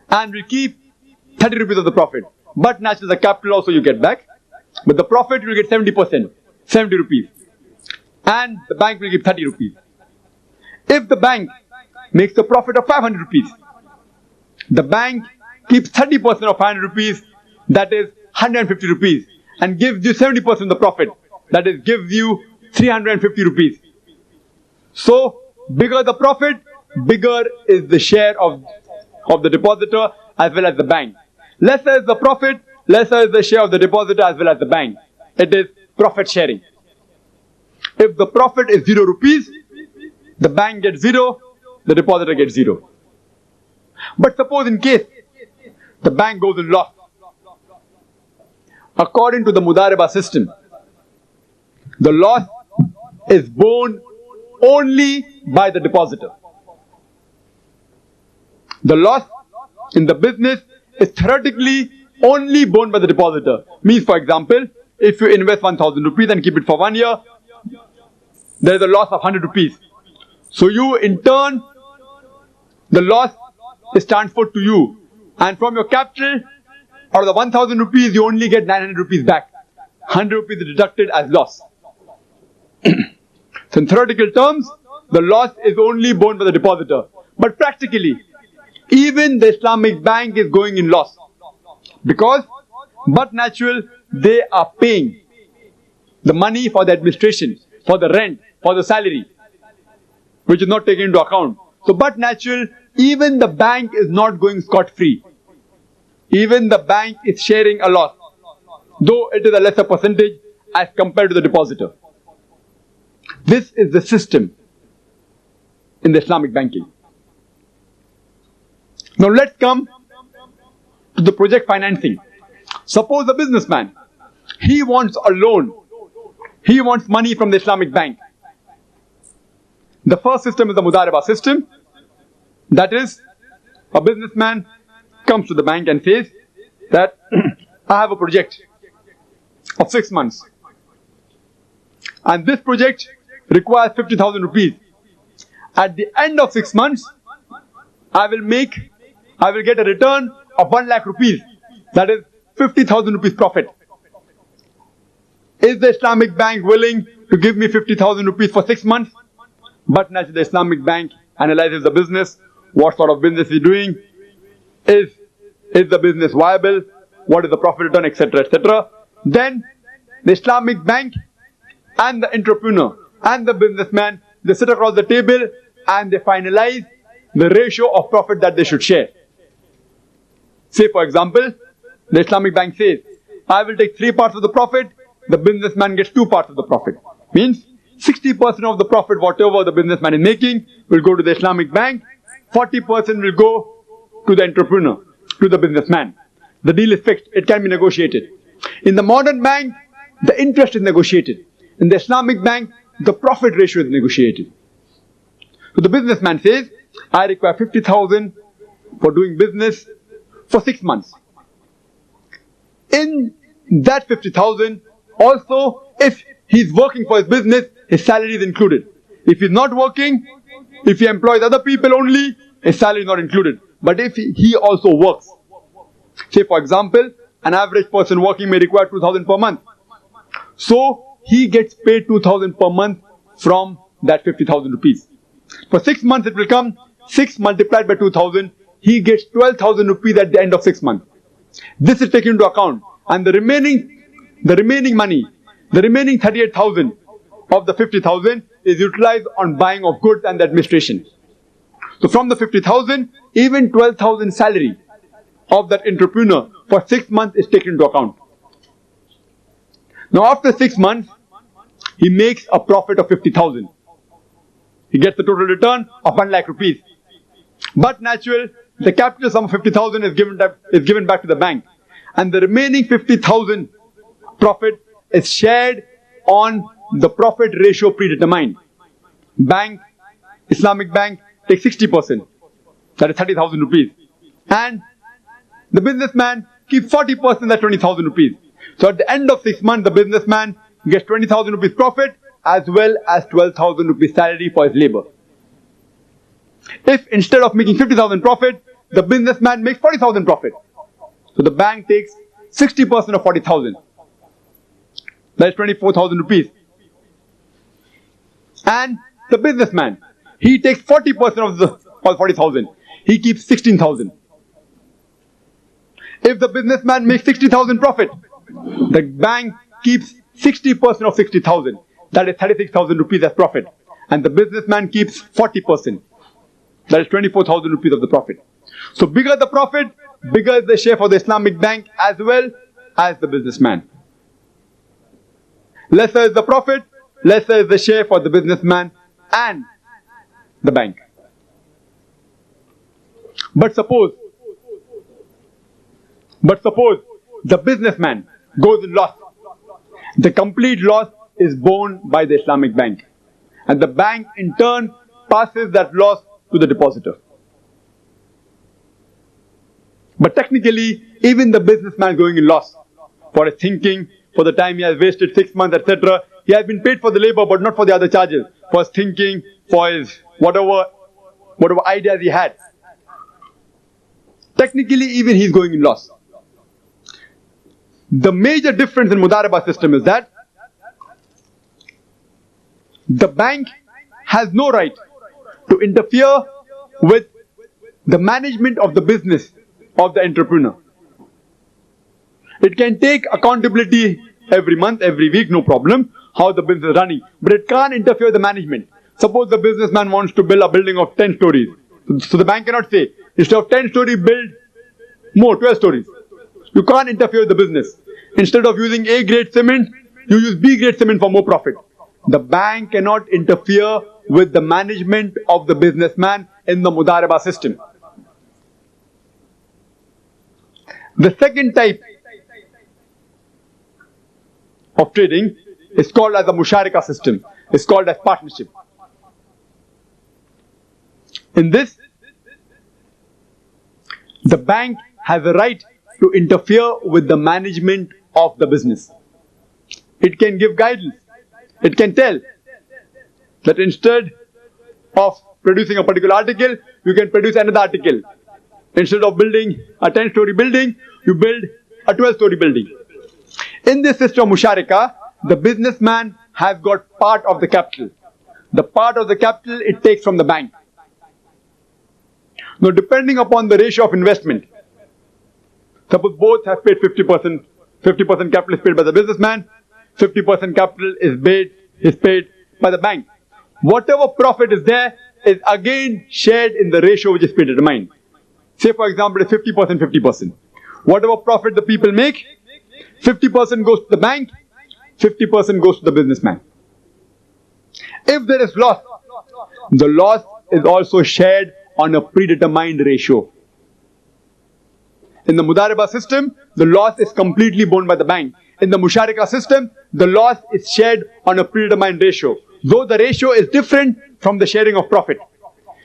and will keep 30 rupees of the profit. But naturally the capital also you get back. But the profit you will get 70%, 70 rupees. And the bank will give 30 rupees. If the bank makes a profit of 500 rupees, the bank keeps 30% of 500 rupees, that is 150 rupees, and gives you 70% of the profit, that is gives you 350 rupees. So, bigger the profit, bigger is the share of the depositor as well as the bank. Lesser is the profit, lesser is the share of the depositor as well as the bank. It is profit sharing. If the profit is 0 rupees, the bank gets 0, the depositor gets 0. But suppose in case the bank goes in loss, according to the mudareba system, the loss is borne only by the depositor. The loss in the business is theoretically only borne by the depositor. Means, for example, if you invest 1,000 rupees and keep it for 1 year, there is a loss of 100 rupees. So you, in turn, the loss is transferred to you. And from your capital, out of the 1,000 rupees, you only get 900 rupees back. 100 rupees is deducted as loss. So in theoretical terms, the loss is only borne by the depositor. But practically, even the Islamic bank is going in loss. Because, but natural, they are paying the money for the administration, for the rent, for the salary, which is not taken into account. So, but natural, even the bank is not going scot-free. Even the bank is sharing a loss, though it is a lesser percentage as compared to the depositor. This is the system in the Islamic banking. Now let's come to the project financing. Suppose a businessman, he wants a loan, he wants money from the Islamic bank. The first system is the mudareba system. That is, a businessman comes to the bank and says that I have a project of 6 months, and this project requires 50,000 rupees. At the end of 6 months, I will get a return of 1 lakh rupees. That is 50,000 rupees profit. Is the Islamic bank willing to give me 50,000 rupees for 6 months? But naturally the Islamic bank analyzes the business, what sort of business is doing, is the business viable, what is the profit return, etc., etc. Then the Islamic bank and the entrepreneur and the businessman, they sit across the table and they finalize the ratio of profit that they should share. Say for example, the Islamic bank says, I will take 3 parts of the profit, the businessman gets 2 parts of the profit. Means 60% of the profit, whatever the businessman is making, will go to the Islamic bank. 40% will go to the entrepreneur, to the businessman. The deal is fixed. It can be negotiated. In the modern bank, the interest is negotiated. In the Islamic bank, the profit ratio is negotiated. So the businessman says, I require 50,000 for doing business for 6 months. In that 50,000, also, if he's working for his business, his salary is included. If he's not working, if he employs other people only, his salary is not included. But if he also works, say for example, an average person working may require 2,000 per month. So he gets paid 2,000 per month from that 50,000 rupees. For 6 months it will come 6 multiplied by 2,000. He gets 12,000 rupees at the end of 6 months. This is taken into account, and the remaining money, the remaining 38,000 of the 50,000 is utilized on buying of goods and administration. So from the 50,000, even 12,000 salary of that entrepreneur for 6 months is taken into account. Now after 6 months, he makes a profit of 50,000. He gets the total return of 1 lakh rupees. But natural, the capital sum of 50,000 is given back to the bank. And the remaining 50,000 profit is shared on the profit ratio predetermined. Bank, Islamic bank, takes 60%. That is 30,000 rupees. And the businessman keeps 40%, that's 20,000 rupees. So at the end of 6 months, the businessman gets 20,000 rupees profit as well as 12,000 rupees salary for his labor. If instead of making 50,000 profit, the businessman makes 40,000 profit, so the bank takes 60% of 40,000. That is 24,000 rupees. And the businessman, he takes 40% of the 40,000. He keeps 16,000. If the businessman makes 60,000 profit, the bank keeps 60% of 60,000. That is 36,000 rupees as profit. And the businessman keeps 40%. That is 24,000 rupees of the profit. So bigger the profit, bigger is the share for the Islamic bank as well as the businessman. Lesser is the profit, lesser is the share for the businessman and the bank. But suppose the businessman goes in loss. The complete loss is borne by the Islamic bank. And the bank in turn passes that loss to the depositor. But technically, even the businessman going in loss for his thinking, for the time he has wasted 6 months, etc. He has been paid for the labor but not for the other charges. For his thinking, for his whatever ideas he had. Technically, even he is going in loss. The major difference in Mudaraba system is that the bank has no right to interfere with the management of the business of the entrepreneur. It can take accountability every month, every week, no problem, how the business is running. But it can't interfere with the management. Suppose the businessman wants to build a building of 10 stories. So the bank cannot say, instead of 10 stories, build more, 12 stories. You can't interfere with the business. Instead of using A grade cement, you use B grade cement for more profit. The bank cannot interfere with the management of the businessman in the Mudaraba system. The second type of trading is called as a musharika system. It's called as partnership. In this, the bank has a right to interfere with the management of the business. It can give guidance. It can tell that instead of producing a particular article, you can produce another article. Instead of building a 10-story building, you build a 12-story building. In this system of musharika, the businessman has got part of the capital. The part of the capital it takes from the bank. Now, depending upon the ratio of investment, suppose both have paid 50%. 50% capital is paid by the businessman, 50% capital is paid by the bank. Whatever profit is there is again shared in the ratio which is predetermined. Say for example, it's 50%, 50%. Whatever profit the people make, 50% goes to the bank, 50% goes to the businessman. If there is loss, the loss is also shared on a predetermined ratio. In the Mudareba system, the loss is completely borne by the bank. In the Musharika system, the loss is shared on a predetermined ratio, though the ratio is different from the sharing of profit.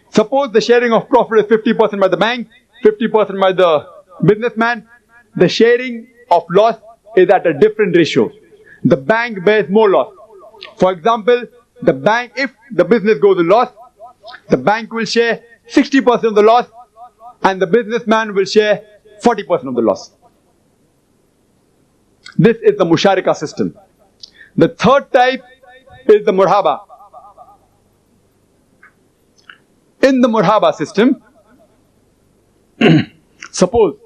Suppose the sharing of profit is 50% by the bank, 50% by the businessman. The sharing of loss is at a different ratio. The bank bears more loss. For example, the bank, if the business goes in loss, the bank will share 60% of the loss and the businessman will share 40% of the loss. This is the Musharika system. The third type is the Murhaba. In the Murhaba system, suppose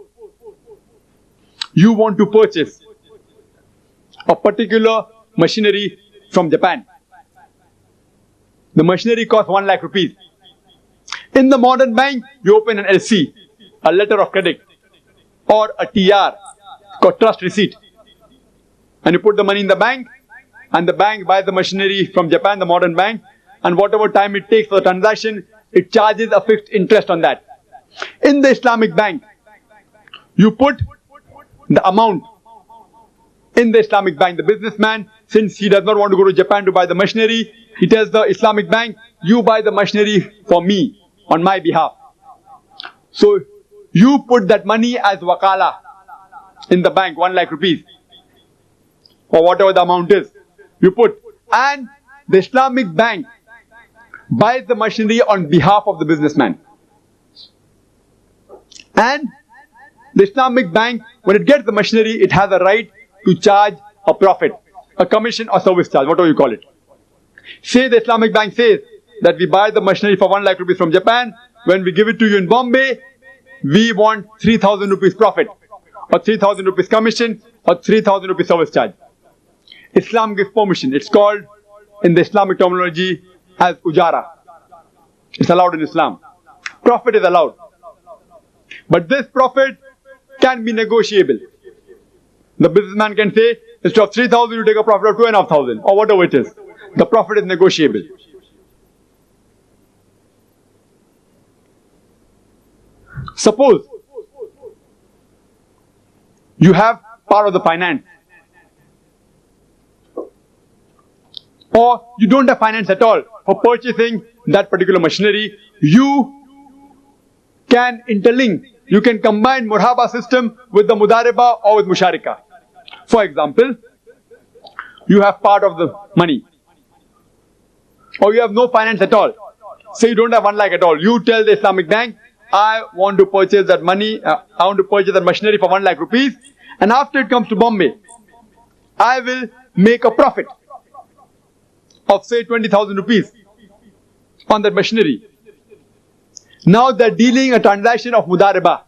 you want to purchase a particular machinery from Japan. The machinery costs 1 lakh rupees. In the modern bank, you open an LC, a letter of credit, or a TR, called trust receipt. And you put the money in the bank, and the bank buys the machinery from Japan, the modern bank, and whatever time it takes for the transaction, it charges a fixed interest on that. In the Islamic bank, you put the amount in the Islamic bank. The businessman, since he does not want to go to Japan to buy the machinery, he tells the Islamic bank, you buy the machinery for me, on my behalf. So, you put that money as wakala in the bank, 1 lakh rupees, or whatever the amount is. You put, and the Islamic bank buys the machinery on behalf of the businessman. And the Islamic bank, when it gets the machinery, it has a right to charge a profit, a commission or service charge, whatever you call it. Say the Islamic bank says that we buy the machinery for 1 lakh rupees from Japan. When we give it to you in Bombay, we want 3,000 rupees profit, or 3,000 rupees commission, or 3,000 rupees service charge. Islam gives permission. It's called, in the Islamic terminology, as ujara. It's allowed in Islam. Profit is allowed. But this profit can be negotiable. The businessman can say, instead of 3,000, you take a profit of 2,500, or whatever it is. The profit is negotiable. Suppose you have part of the finance, or you don't have finance at all for purchasing that particular machinery. You can interlink, you can combine Murhaba system with the Mudareba or with Musharika. For example, you have part of the money, or you have no finance at all. Say you don't have 1 lakh at all. You tell the Islamic bank, I want to purchase that money, I want to purchase that machinery for 1 lakh rupees, and after it comes to Bombay, I will make a profit of say 20,000 rupees on that machinery. Now they're dealing a transaction of Mudareba,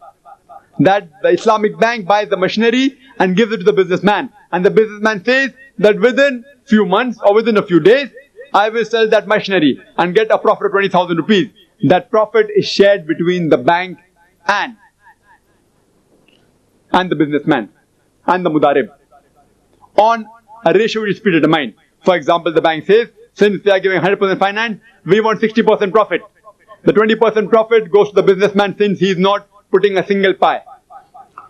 that the Islamic bank buys the machinery and gives it to the businessman, and the businessman says that within few months or within a few days, I will sell that machinery and get a profit of 20,000 rupees. That profit is shared between the bank and the businessman and the Mudarib on a ratio which is predetermined. For example, the bank says, since they are giving 100% finance, we want 60% profit. The 20% profit goes to the businessman since he is not putting a single pie.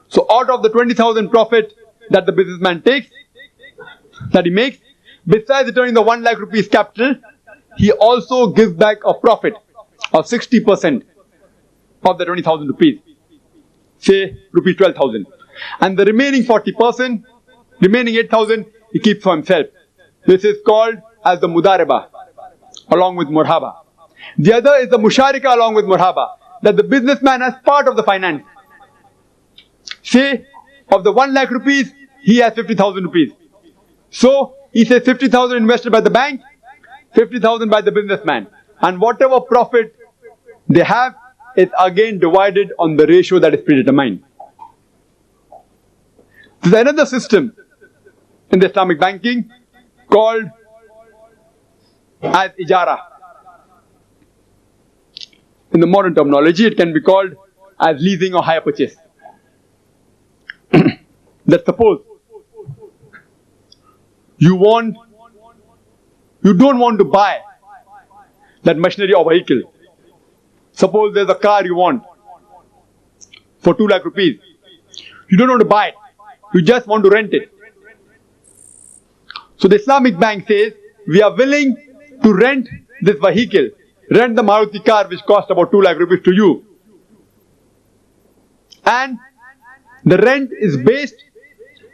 So out of the 20,000 profit that the businessman takes, that he makes, besides returning the 1 lakh rupees capital, he also gives back a profit of 60% of the 20,000 rupees. Say rupees 12,000. And the remaining 40%, remaining 8,000, he keeps for himself. This is called as the Mudareba, along with Murhaba. The other is the Musharika along with Murhaba, that the businessman has part of the finance. Say, of the 1 lakh rupees, he has 50,000 rupees. So, he says 50,000 invested by the bank, 50,000 by the businessman. And whatever profit they have is again divided on the ratio that is predetermined. There's another system in the Islamic banking called as ijara. In the modern terminology, it can be called as leasing or hire purchase. That suppose you don't want to buy that machinery or vehicle. Suppose there's a car you want for 2 lakh rupees. You don't want to buy it. You just want to rent it. So the Islamic bank says, we are willing to rent this vehicle. Rent the Maruti car which cost about 2 lakh rupees to you. And the rent is based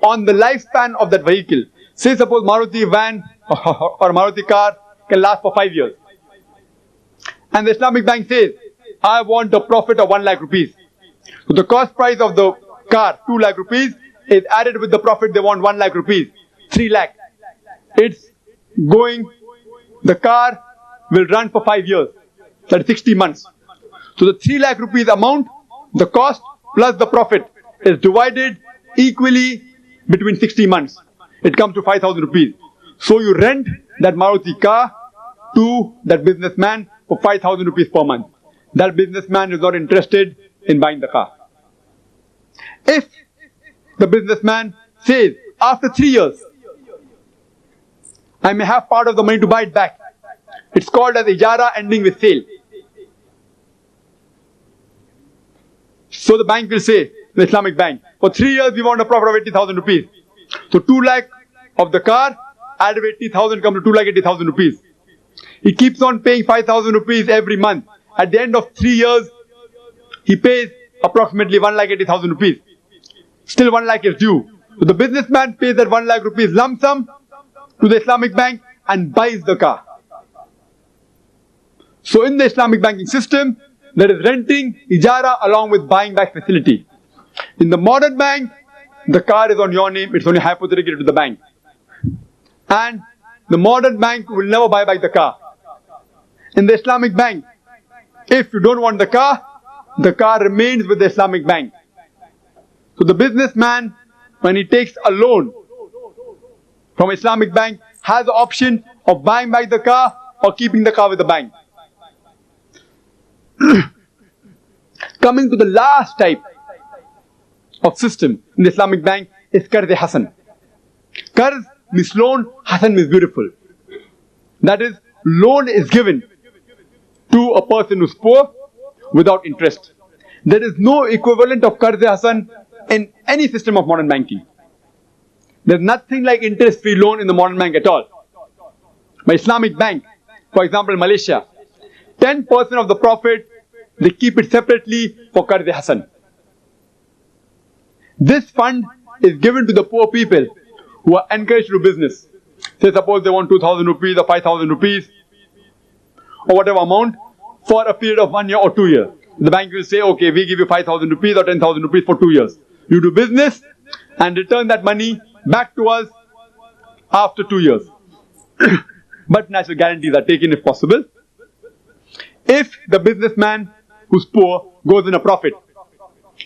on the lifespan of that vehicle. Say suppose Maruti van or Maruti car can last for 5 years. And the Islamic bank says, I want a profit of 1 lakh rupees. So the cost price of the car, 2 lakh rupees, is added with the profit they want 1 lakh rupees, 3 lakh. It's going, the car will run for 5 years, that's 60 months. So the 3 lakh rupees amount, the cost plus the profit is divided equally between 60 months. It comes to 5,000 rupees. So you rent that Maruti car to that businessman for 5,000 rupees per month. That businessman is not interested in buying the car. If the businessman says, after 3 years, I may have part of the money to buy it back. It's called as ijara ending with sale. So the bank will say, the Islamic bank, for 3 years we want a profit of 80,000 rupees. So 2 lakh of the car, add 80,000 comes to 2 lakh 80,000 rupees. He keeps on paying 5,000 rupees every month. At the end of 3 years, he pays approximately 1 lakh 80,000 rupees. Still 1 lakh is due. So the businessman pays that 1 lakh rupees lump sum to the Islamic bank and buys the car. So in the Islamic banking system, there is renting, ijara along with buying back facility. In the modern bank, the car is on your name, it's only hypothetically to the bank. And the modern bank will never buy back the car. In the Islamic bank, if you don't want the car remains with the Islamic bank. So the businessman, when he takes a loan from Islamic bank, has the option of buying back the car or keeping the car with the bank. Coming to the last type of system in the Islamic bank is Qarz Hasan. Qarz means loan, Hasan means beautiful. That is, loan is given to a person who's poor without interest. There is no equivalent of Qarz Hasan in any system of modern banking. There's nothing like interest-free loan in the modern bank at all. By Islamic bank, for example Malaysia, 10% of the profit, they keep it separately for Qarz Hasan. This fund is given to the poor people who are encouraged to do business. Say suppose they want 2,000 rupees or 5,000 rupees or whatever amount for a period of 1 year or 2 years. The bank will say, okay, we give you 5,000 rupees or 10,000 rupees for 2 years. You do business and return that money back to us after 2 years. But natural guarantees are taken if possible. If the businessman who's poor goes in a profit,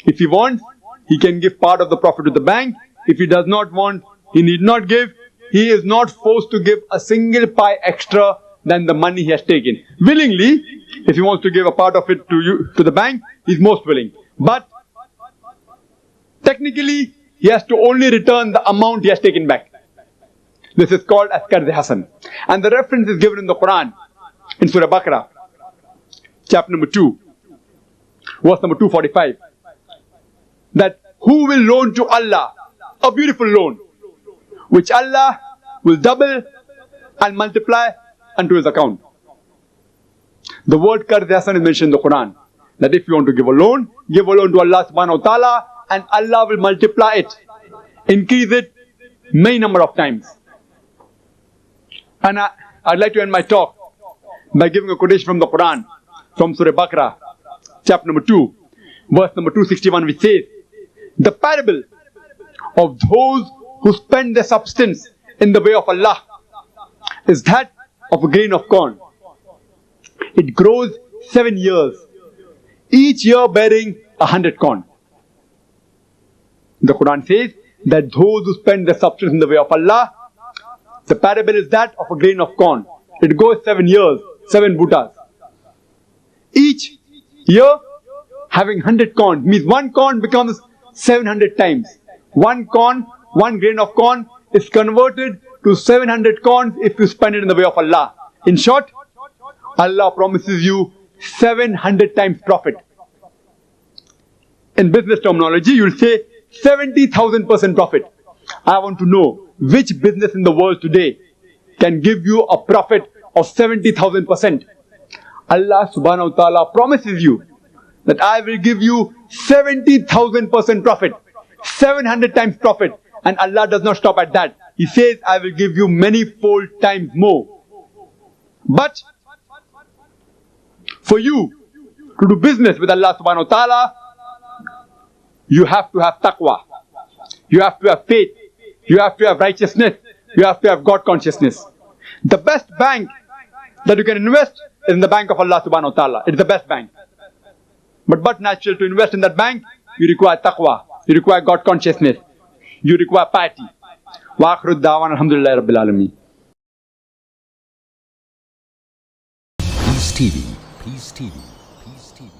if he wants, he can give part of the profit to the bank. If he does not want, he need not give. He is not forced to give a single pie extra than the money he has taken. Willingly, if he wants to give a part of it to you, to the bank, he's most willing. But technically, he has to only return the amount he has taken back. This is called as Qarz Hasan. And the reference is given in the Quran, in Surah Baqarah, chapter number 2, verse number 245. That who will loan to Allah a beautiful loan, which Allah will double and multiply unto his account. The word Qarz Hasan is mentioned in the Quran. That if you want to give a loan to Allah subhanahu wa ta'ala, and Allah will multiply it, increase it many number of times. And I'd like to end my talk by giving a quotation from the Quran, from Surah Baqarah, chapter number 2, verse number 261, which says, the parable of those who spend their substance in the way of Allah is that of a grain of corn. It grows 7 years, each year bearing 100 corn. The Quran says that those who spend their substance in the way of Allah, the parable is that of a grain of corn. It goes 7 years, 7 buttas. Each year having 100 corn means 1 corn becomes 700 times. 1 corn, 1 grain of corn is converted to 700 corns if you spend it in the way of Allah. In short, Allah promises you 700 times profit. In business terminology, you'll say 70,000% profit. I want to know which business in the world today can give you a profit of 70,000%. Allah subhanahu wa ta'ala promises you that I will give you 70,000% profit, 700 times profit. And Allah does not stop at that. He says, I will give you many fold times more. But for you to do business with Allah subhanahu wa ta'ala, you have to have taqwa. You have to have faith. You have to have righteousness. You have to have God consciousness. The best bank that you can invest is in the bank of Allah subhanahu wa ta'ala. It's the best bank. But natural to invest in that bank, you require taqwa. You require God consciousness. You require piety. Wa akhiru da'wan alhamdulillahi rabbil alameen. Peace TV. Peace TV. Peace TV.